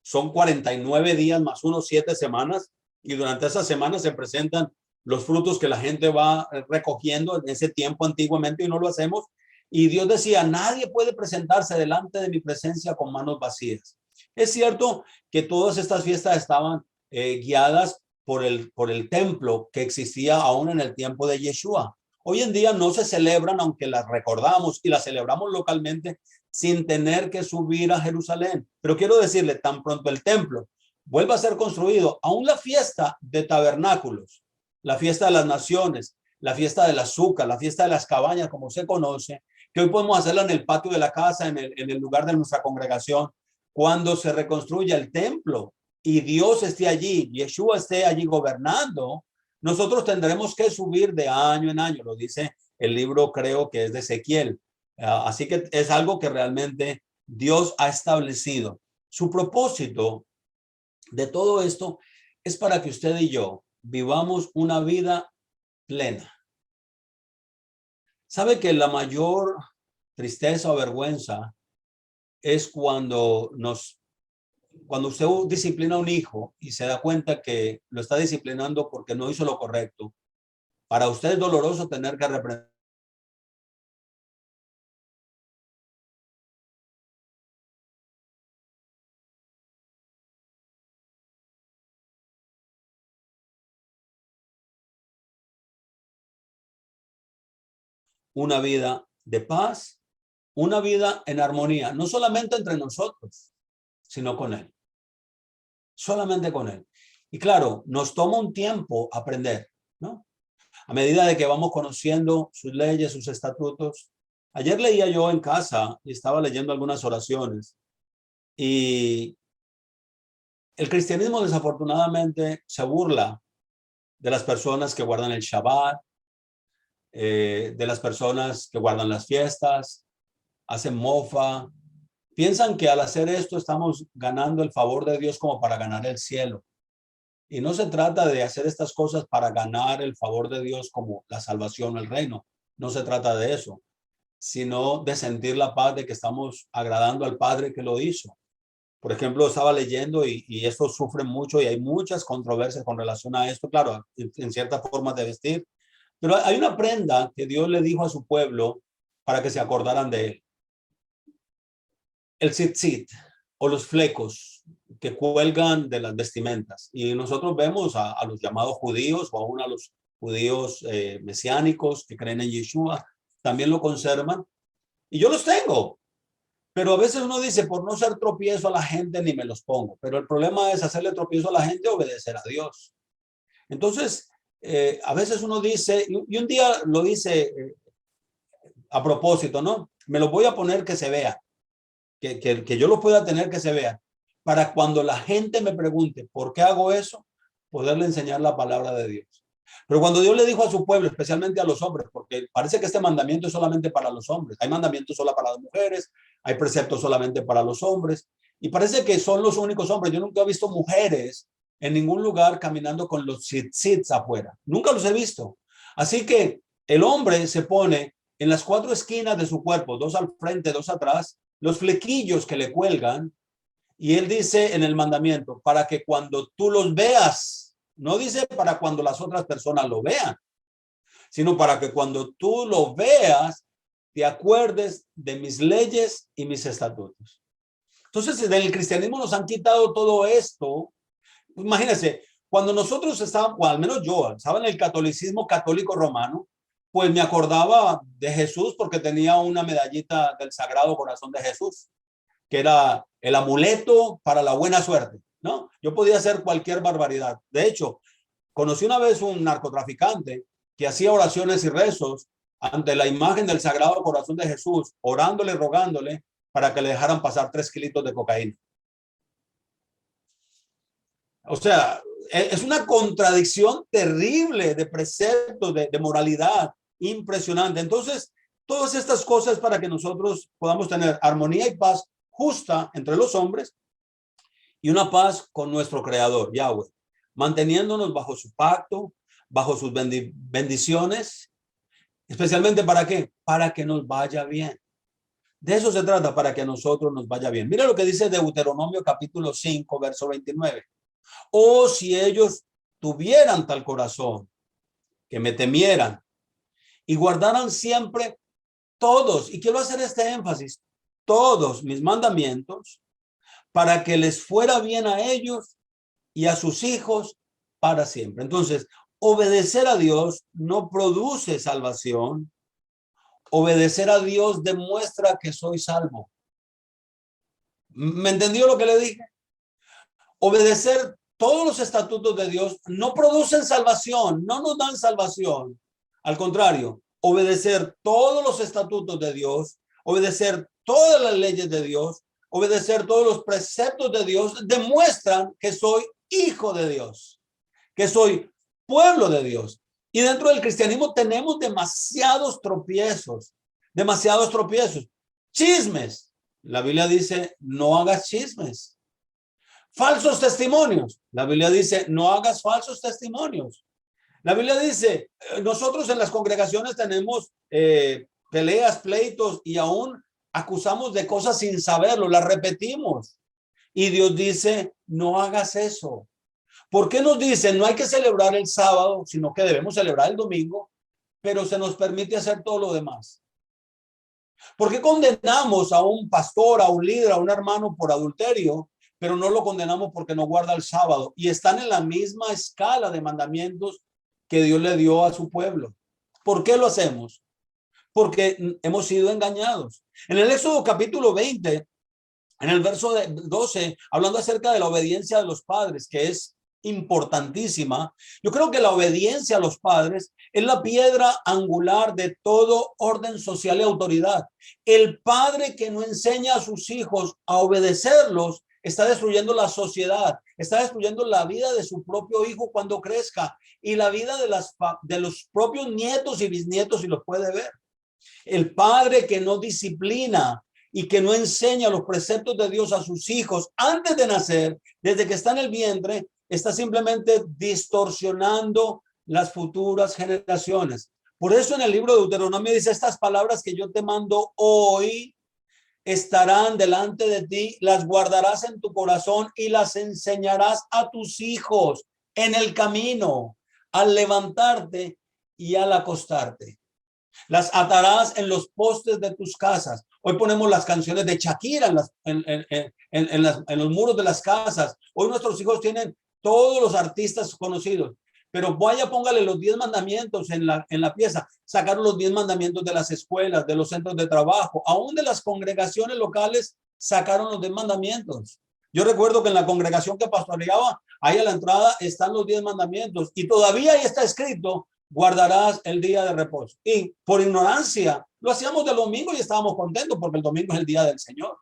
son 49 días más unos 7 semanas, y durante esas semanas se presentan los frutos que la gente va recogiendo en ese tiempo antiguamente, y no lo hacemos. Y Dios decía, nadie puede presentarse delante de mi presencia con manos vacías. Es cierto que todas estas fiestas estaban guiadas por el templo que existía aún en el tiempo de Yeshua. Hoy en día no se celebran, aunque las recordamos y las celebramos localmente sin tener que subir a Jerusalén. Pero quiero decirle, tan pronto el templo vuelva a ser construido. Aún la fiesta de tabernáculos, la fiesta de las naciones, la fiesta del azúcar, la fiesta de las cabañas, como se conoce, que hoy podemos hacerla en el patio de la casa, en el lugar de nuestra congregación, cuando se reconstruya el templo y Dios esté allí, Yeshua esté allí gobernando, nosotros tendremos que subir de año en año, lo dice el libro, creo que es de Ezequiel. Así que es algo que realmente Dios ha establecido. Su propósito de todo esto es para que usted y yo vivamos una vida plena. ¿Sabe que la mayor tristeza o vergüenza es cuando usted disciplina a un hijo y se da cuenta que lo está disciplinando porque no hizo lo correcto? Para usted es doloroso tener que reprender una vida de paz, una vida en armonía, no solamente entre nosotros, sino con Él, solamente con Él. Y claro, nos toma un tiempo aprender, ¿no? A medida de que vamos conociendo sus leyes, sus estatutos. Ayer leía yo en casa y estaba leyendo algunas oraciones, y el cristianismo desafortunadamente se burla de las personas que guardan el Shabbat, de las personas que guardan las fiestas, hacen mofa, piensan que al hacer esto estamos ganando el favor de Dios como para ganar el cielo. Y no se trata de hacer estas cosas para ganar el favor de Dios como la salvación o el reino. No se trata de eso, sino de sentir la paz de que estamos agradando al Padre que lo hizo. Por ejemplo, estaba leyendo y esto sufre mucho y hay muchas controversias con relación a esto, claro, en ciertas formas de vestir, pero hay una prenda que Dios le dijo a su pueblo para que se acordaran de él. El tzitzit o los flecos que cuelgan de las vestimentas. Y nosotros vemos a los llamados judíos o aún a los judíos mesiánicos que creen en Yeshua, también lo conservan. Y yo los tengo. Pero a veces uno dice, por no ser tropiezo a la gente, ni me los pongo. Pero el problema es hacerle tropiezo a la gente, obedecer a Dios. Entonces, a veces uno dice, y un día lo dice a propósito, ¿no? Me lo voy a poner que se vea, que yo lo pueda tener que se vea, para cuando la gente me pregunte por qué hago eso, poderle enseñar la palabra de Dios. Pero cuando Dios le dijo a su pueblo, especialmente a los hombres, porque parece que este mandamiento es solamente para los hombres, hay mandamientos solo para las mujeres, hay preceptos solamente para los hombres, y parece que son los únicos hombres. Yo nunca he visto mujeres en ningún lugar caminando con los tzitzits afuera, nunca los he visto. Así que el hombre se pone en las cuatro esquinas de su cuerpo, dos al frente, dos atrás, los flequillos que le cuelgan, y él dice en el mandamiento, para que cuando tú los veas, no dice para cuando las otras personas lo vean, sino para que cuando tú lo veas, te acuerdes de mis leyes y mis estatutos. Entonces, en el cristianismo nos han quitado todo esto. Imagínense, cuando nosotros estábamos, o al menos yo, estaba en el catolicismo católico romano, pues me acordaba de Jesús porque tenía una medallita del Sagrado Corazón de Jesús, que era el amuleto para la buena suerte, ¿no? Yo podía hacer cualquier barbaridad. De hecho, conocí una vez un narcotraficante que hacía oraciones y rezos ante la imagen del Sagrado Corazón de Jesús, orándole, rogándole para que le dejaran pasar 3 kilos de cocaína. O sea, es una contradicción terrible de preceptos, de moralidad impresionante. Entonces, todas estas cosas para que nosotros podamos tener armonía y paz justa entre los hombres y una paz con nuestro Creador, Yahweh, manteniéndonos bajo su pacto, bajo sus bendiciones, especialmente ¿para qué? Para que nos vaya bien. De eso se trata, para que a nosotros nos vaya bien. Mira lo que dice Deuteronomio capítulo 5, verso 29. O si ellos tuvieran tal corazón, que me temieran y guardaran siempre todos, y quiero hacer este énfasis, todos mis mandamientos, para que les fuera bien a ellos y a sus hijos para siempre. Entonces, obedecer a Dios no produce salvación. Obedecer a Dios demuestra que soy salvo. ¿Me entendió lo que le dije? Obedecer todos los estatutos de Dios no producen salvación, no nos dan salvación. Al contrario, obedecer todos los estatutos de Dios, obedecer todas las leyes de Dios, obedecer todos los preceptos de Dios, demuestran que soy hijo de Dios, que soy pueblo de Dios. Y dentro del cristianismo tenemos demasiados tropiezos. Chismes. La Biblia dice, no hagas chismes. Falsos testimonios. La Biblia dice, no hagas falsos testimonios. La Biblia dice, nosotros en las congregaciones tenemos peleas, pleitos y aún acusamos de cosas sin saberlo, las repetimos. Y Dios dice, no hagas eso. ¿Por qué nos dicen no hay que celebrar el sábado, sino que debemos celebrar el domingo, pero se nos permite hacer todo lo demás? ¿Por qué condenamos a un pastor, a un líder, a un hermano por adulterio, pero no lo condenamos porque no guarda el sábado? Y están en la misma escala de mandamientos que Dios le dio a su pueblo. ¿Por qué lo hacemos? Porque hemos sido engañados. En el Éxodo capítulo 20, en el verso 12, hablando acerca de la obediencia de los padres, que es importantísima. Yo creo que la obediencia a los padres es la piedra angular de todo orden social y autoridad. El padre que no enseña a sus hijos a obedecerlos está destruyendo la sociedad, está destruyendo la vida de su propio hijo cuando crezca y la vida de los propios nietos y bisnietos, si los puede ver. El padre que no disciplina y que no enseña los preceptos de Dios a sus hijos antes de nacer, desde que está en el vientre, está simplemente distorsionando las futuras generaciones. Por eso en el libro de Deuteronomio dice, estas palabras que yo te mando hoy estarán delante de ti, las guardarás en tu corazón y las enseñarás a tus hijos en el camino, al levantarte y al acostarte. Las atarás en los postes de tus casas. Hoy ponemos las canciones de Shakira en los muros de las casas. Hoy nuestros hijos tienen todos los artistas conocidos, pero vaya, póngale los 10 mandamientos en la pieza. Sacaron los 10 mandamientos de las escuelas, de los centros de trabajo, aún de las congregaciones locales sacaron los 10 mandamientos. Yo recuerdo que en la congregación que pastoreaba, ahí a la entrada están los 10 mandamientos y todavía ahí está escrito, guardarás el día de reposo. Y por ignorancia lo hacíamos del domingo y estábamos contentos porque el domingo es el día del Señor.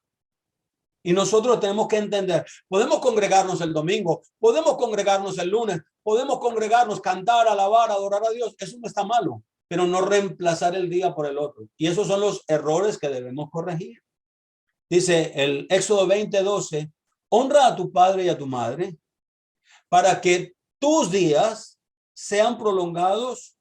Y nosotros tenemos que entender, podemos congregarnos el domingo, podemos congregarnos el lunes, podemos congregarnos, cantar, alabar, adorar a Dios. Eso no está malo, pero no reemplazar el día por el otro. Y esos son los errores que debemos corregir. Dice el Éxodo 20:12, honra a tu padre y a tu madre para que tus días sean prolongados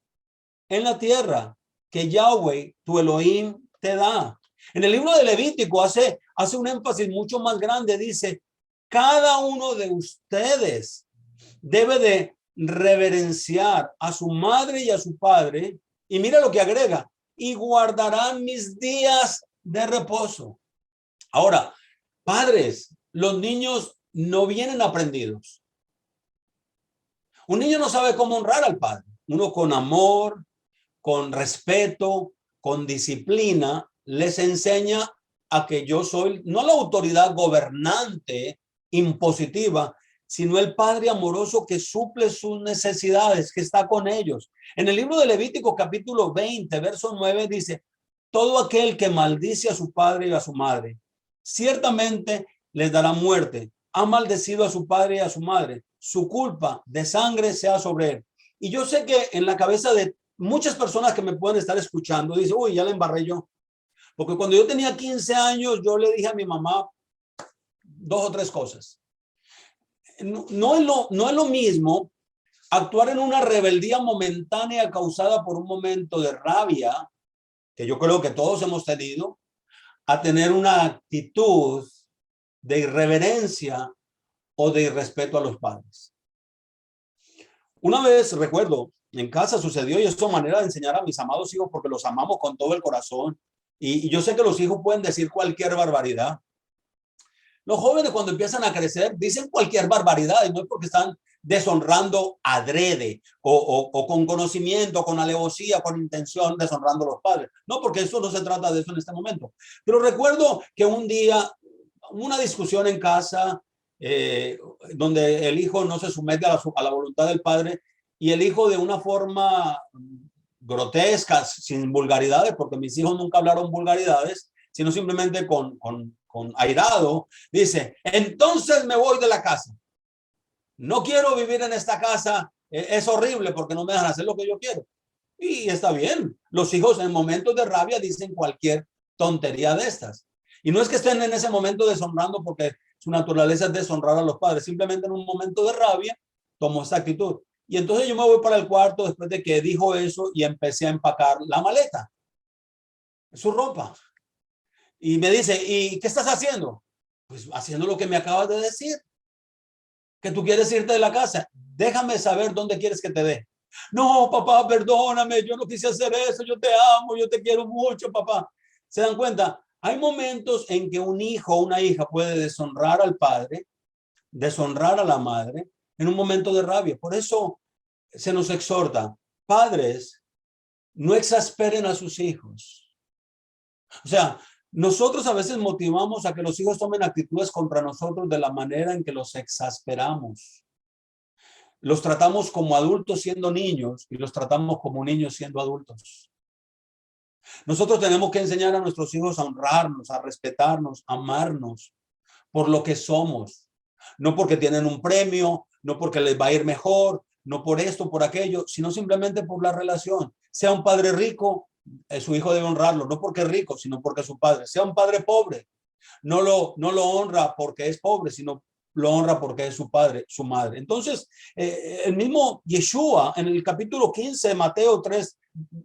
en la tierra que Yahweh, tu Elohim, te da. En el libro de Levítico hace un énfasis mucho más grande. Dice, cada uno de ustedes debe de reverenciar a su madre y a su padre. Y mira lo que agrega, y guardarán mis días de reposo. Ahora, padres, los niños no vienen aprendidos. Un niño no sabe cómo honrar al padre. Uno con amor, con respeto, con disciplina, les enseña a que yo soy no la autoridad gobernante impositiva, sino el padre amoroso que suple sus necesidades, que está con ellos. En el libro de Levítico capítulo 20, verso 9 dice, todo aquel que maldice a su padre y a su madre, ciertamente les dará muerte. Ha maldecido a su padre y a su madre. Su culpa de sangre sea sobre él. Y yo sé que en la cabeza de muchas personas que me pueden estar escuchando, dice, uy, ya la embarré yo. Porque cuando yo tenía 15 años, yo le dije a mi mamá 2 o 3 cosas. No es lo mismo actuar en una rebeldía momentánea causada por un momento de rabia, que yo creo que todos hemos tenido, a tener una actitud de irreverencia o de irrespeto a los padres. Una vez, recuerdo, en casa sucedió, y esto manera de enseñar a mis amados hijos porque los amamos con todo el corazón. Y yo sé que los hijos pueden decir cualquier barbaridad. Los jóvenes cuando empiezan a crecer dicen cualquier barbaridad y no es porque están deshonrando adrede o con conocimiento, con alevosía, con intención deshonrando a los padres. No, porque eso no se trata de eso en este momento. Pero recuerdo que un día, una discusión en casa, donde el hijo no se somete a la voluntad del padre y el hijo de una forma grotesca, sin vulgaridades, porque mis hijos nunca hablaron vulgaridades, sino simplemente con airado, dice, entonces me voy de la casa. No quiero vivir en esta casa, es horrible porque no me dejan hacer lo que yo quiero. Y está bien, los hijos en momentos de rabia dicen cualquier tontería de estas. Y no es que estén en ese momento deshonrando porque su naturaleza es deshonrar a los padres, simplemente en un momento de rabia tomó esta actitud. Y entonces yo me voy para el cuarto después de que dijo eso y empecé a empacar la maleta, su ropa. Y me dice, ¿y qué estás haciendo? Pues haciendo lo que me acabas de decir, que tú quieres irte de la casa. Déjame saber dónde quieres que te dé. No, papá, perdóname, yo no quise hacer eso, yo te amo, yo te quiero mucho, papá. ¿Se dan cuenta? Hay momentos en que un hijo o una hija puede deshonrar al padre, deshonrar a la madre en un momento de rabia. Por eso se nos exhorta, padres, no exasperen a sus hijos. O sea, nosotros a veces motivamos a que los hijos tomen actitudes contra nosotros de la manera en que los exasperamos. Los tratamos como adultos siendo niños y los tratamos como niños siendo adultos. Nosotros tenemos que enseñar a nuestros hijos a honrarnos, a respetarnos, a amarnos por lo que somos. No porque tienen un premio, no porque les va a ir mejor, no por esto, por aquello, sino simplemente por la relación. Sea un padre rico, su hijo debe honrarlo, no porque es rico, sino porque es su padre. Sea un padre pobre, no lo honra porque es pobre, sino lo honra porque es su padre, su madre. Entonces, el mismo Yeshua en el capítulo 15 de Mateo 3,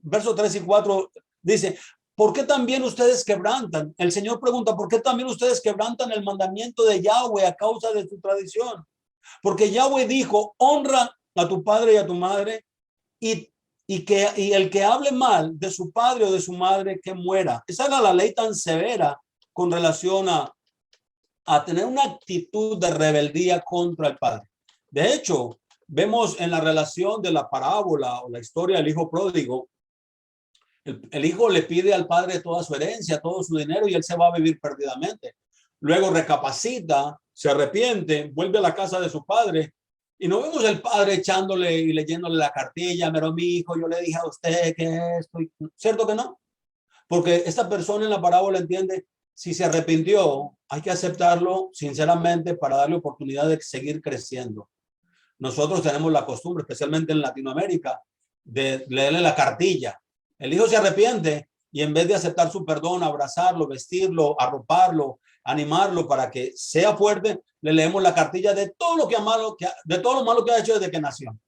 versos 3 y 4, dice, ¿por qué también ustedes quebrantan? El Señor pregunta, ¿por qué también ustedes quebrantan el mandamiento de Yahweh a causa de su tradición? Porque Yahweh dijo, honra a tu padre y a tu madre y el que hable mal de su padre o de su madre, que muera. Esa era la ley tan severa con relación a tener una actitud de rebeldía contra el padre. De hecho, vemos en la relación de la parábola o la historia del hijo pródigo, el hijo le pide al padre toda su herencia, todo su dinero y él se va a vivir perdidamente. Luego recapacita, se arrepiente, vuelve a la casa de su padre y no vemos el padre echándole y leyéndole la cartilla, pero mi hijo, yo le dije a usted que esto, ¿cierto que no? Porque esta persona en la parábola entiende, si se arrepintió, hay que aceptarlo sinceramente para darle oportunidad de seguir creciendo. Nosotros tenemos la costumbre, especialmente en Latinoamérica, de leerle la cartilla. El hijo se arrepiente y en vez de aceptar su perdón, abrazarlo, vestirlo, arroparlo, animarlo para que sea fuerte, le leemos la cartilla de todo lo de todo lo malo que ha hecho desde que nació.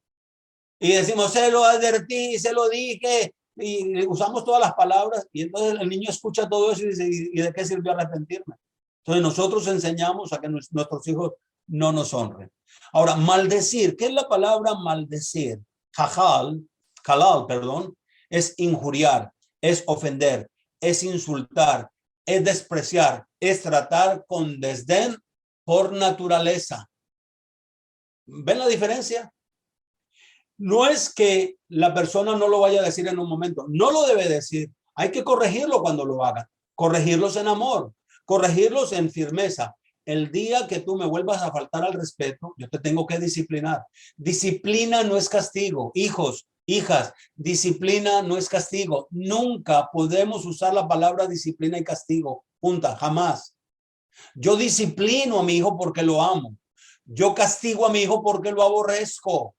Y decimos, se lo advertí, se lo dije, y usamos todas las palabras, y entonces el niño escucha todo eso y dice, ¿y de qué sirvió arrepentirme? Entonces nosotros enseñamos a que nuestros hijos no nos honren. Ahora, maldecir, ¿qué es la palabra maldecir? Halal, perdón, es injuriar, es ofender, es insultar, es despreciar, es tratar con desdén por naturaleza. ¿Ven la diferencia? No es que la persona no lo vaya a decir en un momento, no lo debe decir. Hay que corregirlo cuando lo haga, corregirlos en amor, corregirlos en firmeza. El día que tú me vuelvas a faltar al respeto, yo te tengo que disciplinar. Disciplina no es castigo. Hijos, hijas, disciplina no es castigo. Nunca podemos usar la palabra disciplina y castigo. Punta, jamás. Yo disciplino a mi hijo porque lo amo. Yo castigo a mi hijo porque lo aborrezco.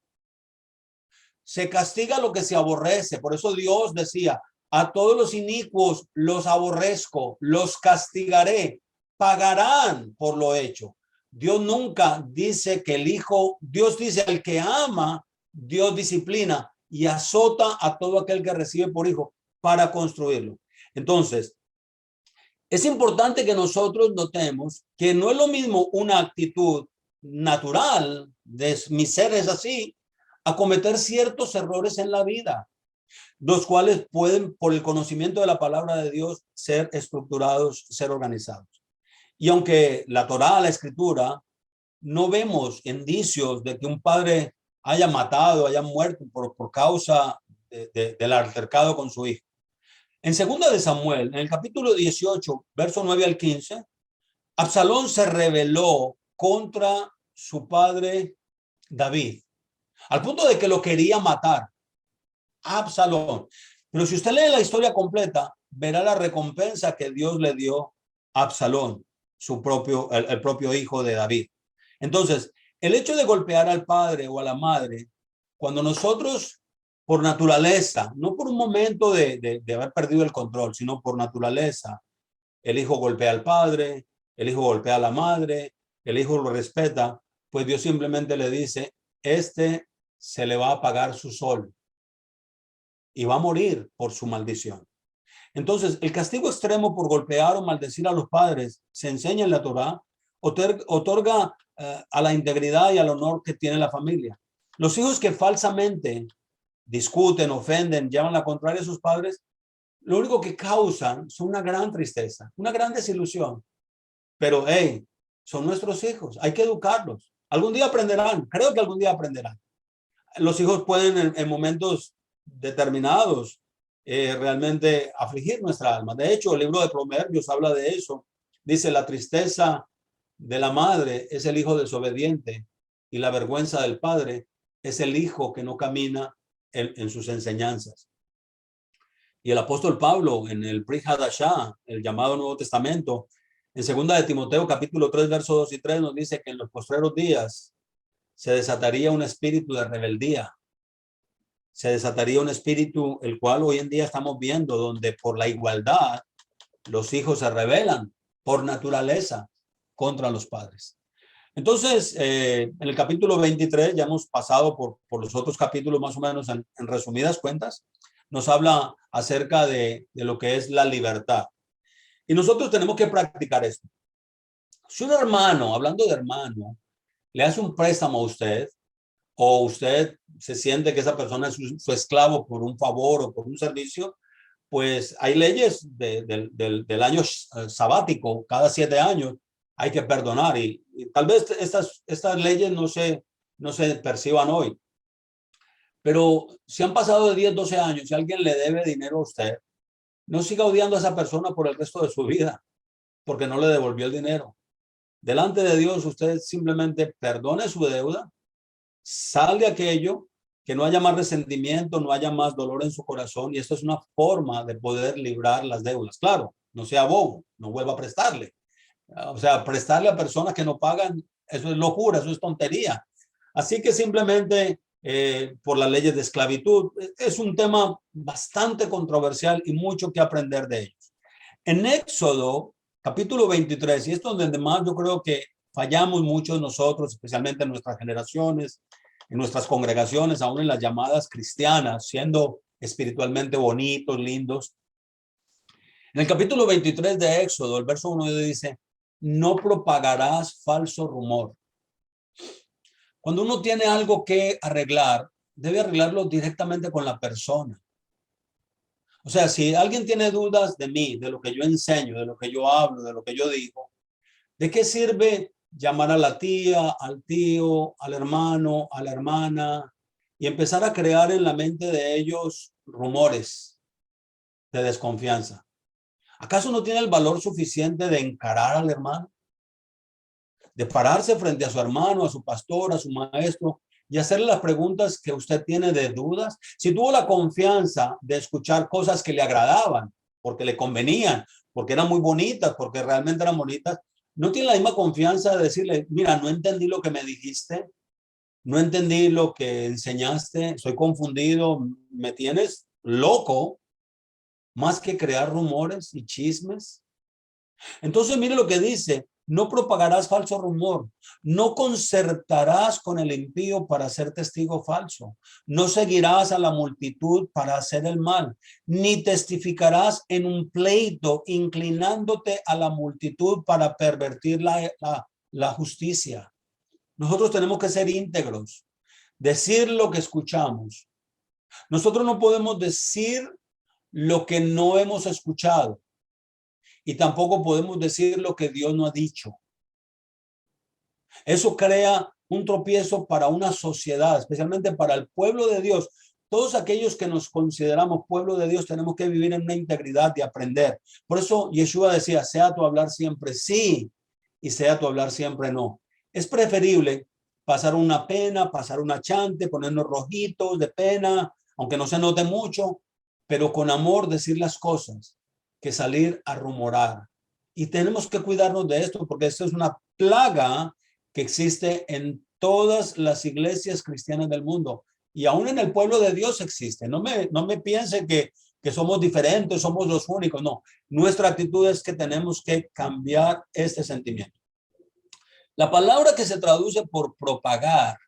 Se castiga lo que se aborrece. Por eso Dios decía, a todos los inicuos los aborrezco, los castigaré, pagarán por lo hecho. Dios nunca dice que el hijo, Dios dice al que ama, Dios disciplina y azota a todo aquel que recibe por hijo para construirlo. Entonces, es importante que nosotros notemos que no es lo mismo una actitud natural de mi ser es así, a cometer ciertos errores en la vida, los cuales pueden, por el conocimiento de la palabra de Dios, ser estructurados, ser organizados. Y aunque la Torá, la escritura, no vemos indicios de que un padre haya matado, haya muerto por causa del altercado con su hijo. En 2 de Samuel, en el capítulo 18, verso 9 al 15, Absalón se rebeló contra su padre David, al punto de que lo quería matar, Absalón. Pero si usted lee la historia completa, verá la recompensa que Dios le dio a Absalón, el propio hijo de David. Entonces, el hecho de golpear al padre o a la madre, cuando nosotros, por naturaleza, no por un momento de haber perdido el control, sino por naturaleza, el hijo golpea al padre, el hijo golpea a la madre, el hijo lo respeta, pues Dios simplemente le dice, se le va a apagar su sol y va a morir por su maldición. Entonces, el castigo extremo por golpear o maldecir a los padres se enseña en la Torá, otorga a la integridad y al honor que tiene la familia. Los hijos que falsamente discuten, ofenden, llevan la contraria a sus padres, lo único que causan son una gran tristeza, una gran desilusión. Pero, hey, son nuestros hijos, hay que educarlos. Algún día aprenderán, creo que algún día aprenderán. Los hijos pueden en momentos determinados realmente afligir nuestra alma. De hecho, el libro de Proverbios habla de eso. Dice, la tristeza de la madre es el hijo desobediente y la vergüenza del padre es el hijo que no camina en sus enseñanzas. Y el apóstol Pablo en el Brit Hadashah, el llamado Nuevo Testamento, en 2 de Timoteo capítulo 3, versos 2 y 3 nos dice que en los postreros días se desataría un espíritu de rebeldía. Se desataría un espíritu, el cual hoy en día estamos viendo, donde por la igualdad los hijos se rebelan por naturaleza contra los padres. Entonces, en el capítulo 23, ya hemos pasado por los otros capítulos más o menos en resumidas cuentas, nos habla acerca de lo que es la libertad. Y nosotros tenemos que practicar esto. Si un hermano, hablando de hermano, le hace un préstamo a usted, o usted se siente que esa persona es su esclavo por un favor o por un servicio, pues hay leyes del año sabático, cada 7 años hay que perdonar y tal vez estas leyes no se perciban hoy. Pero si han pasado de 10, 12 años y alguien le debe dinero a usted, no siga odiando a esa persona por el resto de su vida, porque no le devolvió el dinero. Delante de Dios, usted simplemente perdone su deuda, sal de aquello, que no haya más resentimiento, no haya más dolor en su corazón, y esto es una forma de poder librar las deudas. Claro, no sea bobo, no vuelva a prestarle. O sea, prestarle a personas que no pagan, eso es locura, eso es tontería. Así que simplemente por las leyes de esclavitud, es un tema bastante controversial y mucho que aprender de ellos. En Éxodo, capítulo 23, y esto es donde más yo creo que fallamos muchos nosotros, especialmente en nuestras generaciones, en nuestras congregaciones, aún en las llamadas cristianas, siendo espiritualmente bonitos, lindos. En el capítulo 23 de Éxodo, el verso 1 dice, no propagarás falso rumor. Cuando uno tiene algo que arreglar, debe arreglarlo directamente con la persona. O sea, si alguien tiene dudas de mí, de lo que yo enseño, de lo que yo hablo, de lo que yo digo, ¿de qué sirve llamar a la tía, al tío, al hermano, a la hermana y empezar a crear en la mente de ellos rumores de desconfianza? ¿Acaso no tiene el valor suficiente de encarar al hermano? De pararse frente a su hermano, a su pastor, a su maestro y hacerle las preguntas que usted tiene de dudas. Si tuvo la confianza de escuchar cosas que le agradaban, porque le convenían, porque eran muy bonitas, porque realmente eran bonitas, no tiene la misma confianza de decirle, mira, no entendí lo que me dijiste, no entendí lo que enseñaste, estoy confundido, me tienes loco, más que crear rumores y chismes. Entonces, mire lo que dice, no propagarás falso rumor, no concertarás con el impío para ser testigo falso, no seguirás a la multitud para hacer el mal, ni testificarás en un pleito inclinándote a la multitud para pervertir la justicia. Nosotros tenemos que ser íntegros, decir lo que escuchamos. Nosotros no podemos decir lo que no hemos escuchado. Y tampoco podemos decir lo que Dios no ha dicho. Eso crea un tropiezo para una sociedad, especialmente para el pueblo de Dios. Todos aquellos que nos consideramos pueblo de Dios tenemos que vivir en una integridad y aprender. Por eso Yeshua decía, sea tu hablar siempre sí y sea tu hablar siempre no. Es preferible pasar una pena, pasar un achante, ponernos rojitos de pena, aunque no se note mucho, pero con amor decir las cosas, que salir a rumorar. Y tenemos que cuidarnos de esto, porque esto es una plaga que existe en todas las iglesias cristianas del mundo. Y aún en el pueblo de Dios existe. No me piense que somos diferentes, somos los únicos. No, nuestra actitud es que tenemos que cambiar este sentimiento. La palabra que se traduce por propagar,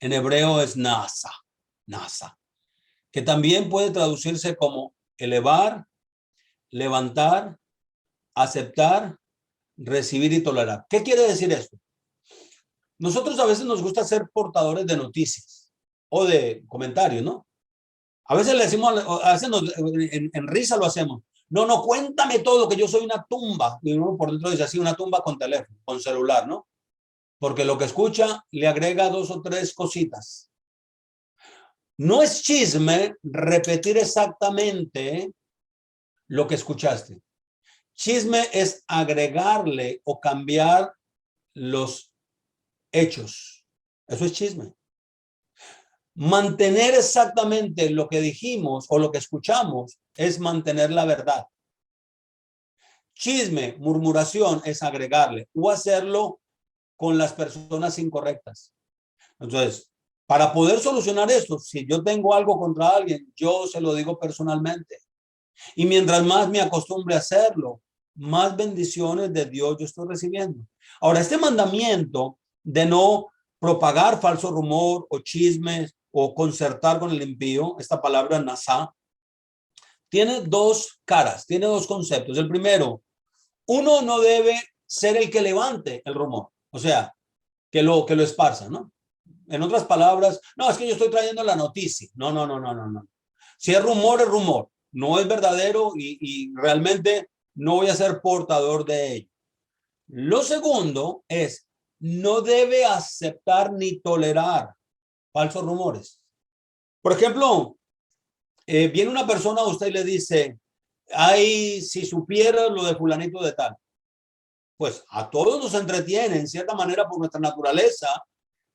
en hebreo es nasa, que también puede traducirse como elevar, levantar, aceptar, recibir y tolerar. ¿Qué quiere decir esto? Nosotros a veces nos gusta ser portadores de noticias o de comentarios, ¿no? A veces le decimos, a veces en risa lo hacemos. No, cuéntame todo, que yo soy una tumba. Y uno por dentro dice así, una tumba con teléfono, con celular, ¿no? Porque lo que escucha le agrega 2 o 3 cositas. No es chisme repetir exactamente lo que escuchaste. Chisme es agregarle o cambiar los hechos. Eso es chisme. Mantener exactamente lo que dijimos o lo que escuchamos es mantener la verdad. Chisme, murmuración es agregarle o hacerlo con las personas incorrectas. Entonces, para poder solucionar esto, si yo tengo algo contra alguien, yo se lo digo personalmente. Y mientras más me acostumbre a hacerlo, más bendiciones de Dios yo estoy recibiendo. Ahora, este mandamiento de no propagar falso rumor o chismes o concertar con el impío, esta palabra nasá, tiene 2 caras, tiene 2 conceptos. El primero, uno no debe ser el que levante el rumor, o sea, que lo esparza, ¿no? En otras palabras, no, es que yo estoy trayendo la noticia. No. Si es rumor, no es verdadero y realmente no voy a ser portador de ello. Lo segundo es, no debe aceptar ni tolerar falsos rumores. Por ejemplo, viene una persona a usted y le dice, ay, si supiera lo de fulanito de tal. Pues a todos nos entretiene en cierta manera por nuestra naturaleza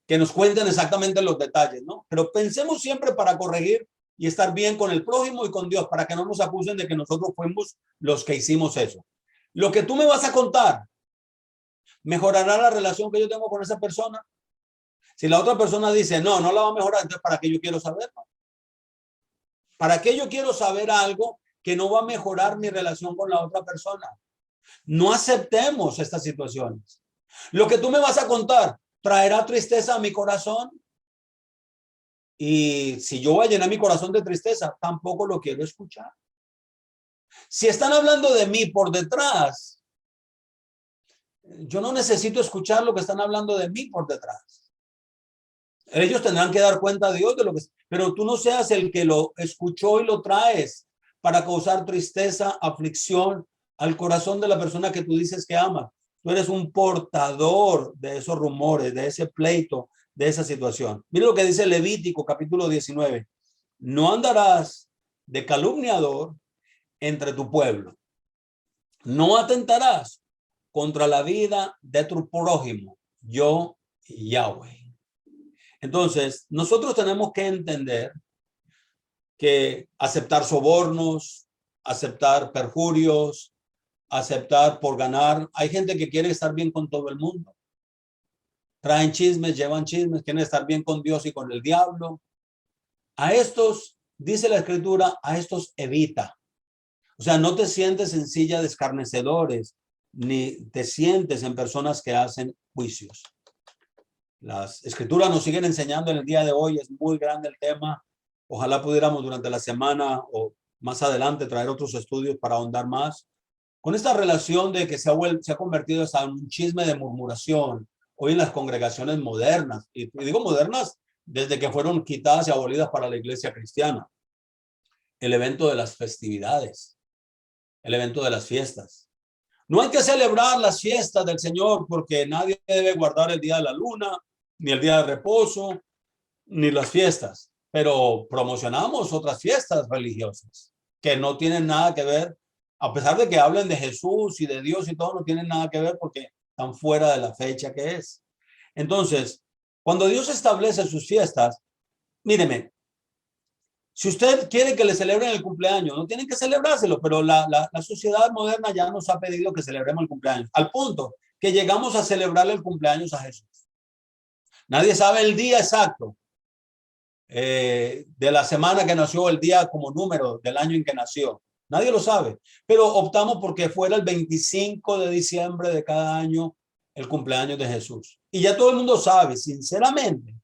que nos cuenten exactamente los detalles, ¿no? Pero pensemos siempre para corregir y estar bien con el prójimo y con Dios, para que no nos acusen de que nosotros fuimos los que hicimos eso. Lo que tú me vas a contar, ¿mejorará la relación que yo tengo con esa persona? Si la otra persona dice, no la va a mejorar, entonces ¿para qué yo quiero saberlo? ¿Para qué yo quiero saber algo que no va a mejorar mi relación con la otra persona? No aceptemos estas situaciones. Lo que tú me vas a contar traerá tristeza a mi corazón. Y si yo voy a llenar mi corazón de tristeza, tampoco lo quiero escuchar. Si están hablando de mí por detrás, yo no necesito escuchar lo que están hablando de mí por detrás. Ellos tendrán que dar cuenta a Dios de lo que... Pero tú no seas el que lo escuchó y lo traes para causar tristeza, aflicción al corazón de la persona que tú dices que amas. Tú eres un portador de esos rumores, de ese pleito, de esa situación. Mira lo que dice Levítico capítulo 19. No andarás de calumniador entre tu pueblo. No atentarás contra la vida de tu prójimo. Yo, Yahweh. Entonces, nosotros tenemos que entender que aceptar sobornos, aceptar perjurios, aceptar por ganar. Hay gente que quiere estar bien con todo el mundo. Traen chismes, llevan chismes, quieren estar bien con Dios y con el diablo. A estos, dice la escritura, a estos evita. O sea, no te sientes en silla de escarnecedores, ni te sientes en personas que hacen juicios. Las escrituras nos siguen enseñando en el día de hoy, es muy grande el tema. Ojalá pudiéramos durante la semana o más adelante traer otros estudios para ahondar más. Con esta relación de que se ha convertido en un chisme de murmuración hoy en las congregaciones modernas, y digo modernas desde que fueron quitadas y abolidas para la iglesia cristiana. El evento de las festividades, el evento de las fiestas. No hay que celebrar las fiestas del Señor porque nadie debe guardar el día de la luna, ni el día de reposo, ni las fiestas, pero promocionamos otras fiestas religiosas que no tienen nada que ver, a pesar de que hablen de Jesús y de Dios y todo, no tienen nada que ver porque tan fuera de la fecha que es. Entonces, cuando Dios establece sus fiestas, míreme, si usted quiere que le celebren el cumpleaños, no tienen que celebrárselo, pero la sociedad moderna ya nos ha pedido que celebremos el cumpleaños, al punto que llegamos a celebrarle el cumpleaños a Jesús. Nadie sabe el día exacto de la semana que nació, el día como número del año en que nació. Nadie lo sabe, pero optamos porque fuera el 25 de diciembre de cada año el cumpleaños de Jesús. Y ya todo el mundo sabe, sinceramente,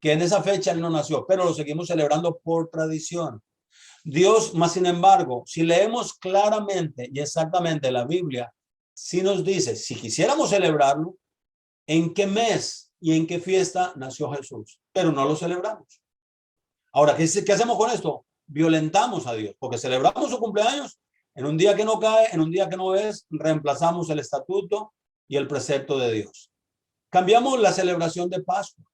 que en esa fecha él no nació, pero lo seguimos celebrando por tradición. Dios, más sin embargo, si leemos claramente y exactamente la Biblia, sí nos dice, si quisiéramos celebrarlo, en qué mes y en qué fiesta nació Jesús, pero no lo celebramos. Ahora, ¿qué hacemos con esto? Violentamos a Dios, porque celebramos su cumpleaños en un día que no cae, en un día que no es, reemplazamos el estatuto y el precepto de Dios. Cambiamos la celebración de Pascua.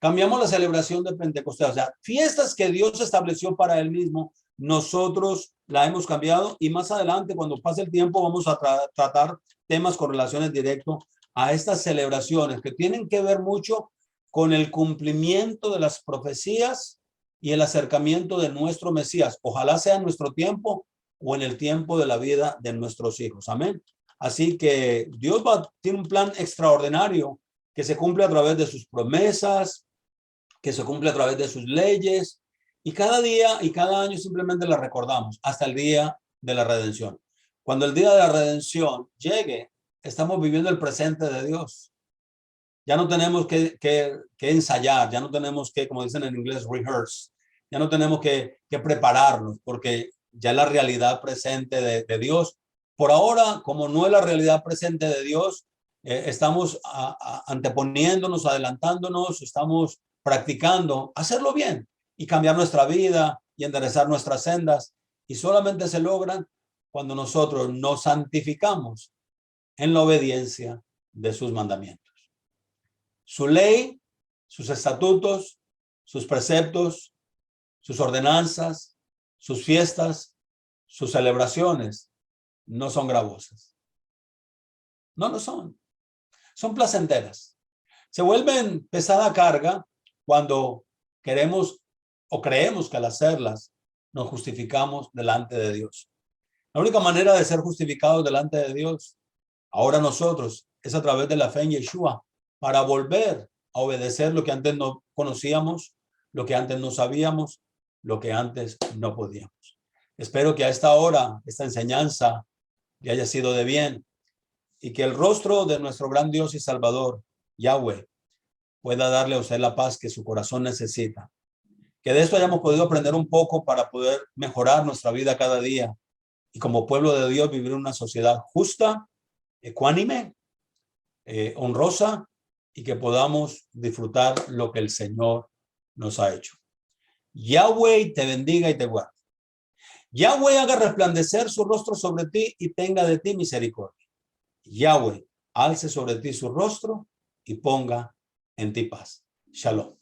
Cambiamos la celebración de Pentecostés. O sea, fiestas que Dios estableció para él mismo, nosotros la hemos cambiado y más adelante, cuando pase el tiempo, vamos a tratar temas con relaciones directas a estas celebraciones que tienen que ver mucho con el cumplimiento de las profecías y el acercamiento de nuestro Mesías. Ojalá sea en nuestro tiempo o en el tiempo de la vida de nuestros hijos. Amén. Así que Dios tiene un plan extraordinario que se cumple a través de sus promesas, que se cumple a través de sus leyes, y cada día y cada año simplemente la recordamos hasta el día de la redención. Cuando el día de la redención llegue, estamos viviendo el presente de Dios. Ya no tenemos que ensayar, ya no tenemos que, como dicen en inglés, rehearse, ya no tenemos que prepararnos, porque ya es la realidad presente de Dios. Por ahora, como no es la realidad presente de Dios, estamos anteponiéndonos, adelantándonos, estamos practicando hacerlo bien y cambiar nuestra vida y enderezar nuestras sendas. Y solamente se logran cuando nosotros nos santificamos en la obediencia de sus mandamientos. Su ley, sus estatutos, sus preceptos, sus ordenanzas, sus fiestas, sus celebraciones no son gravosas. No lo son. Son placenteras. Se vuelven pesada carga cuando queremos o creemos que al hacerlas nos justificamos delante de Dios. La única manera de ser justificados delante de Dios, ahora nosotros, es a través de la fe en Yeshua, para volver a obedecer lo que antes no conocíamos, lo que antes no sabíamos, lo que antes no podíamos. Espero que a esta hora, esta enseñanza le haya sido de bien y que el rostro de nuestro gran Dios y Salvador, Yahweh, pueda darle a usted la paz que su corazón necesita. Que de esto hayamos podido aprender un poco para poder mejorar nuestra vida cada día y como pueblo de Dios vivir en una sociedad justa, ecuánime, honrosa, y que podamos disfrutar lo que el Señor nos ha hecho. Yahweh te bendiga y te guarde. Yahweh haga resplandecer su rostro sobre ti y tenga de ti misericordia. Yahweh alce sobre ti su rostro y ponga en ti paz. Shalom.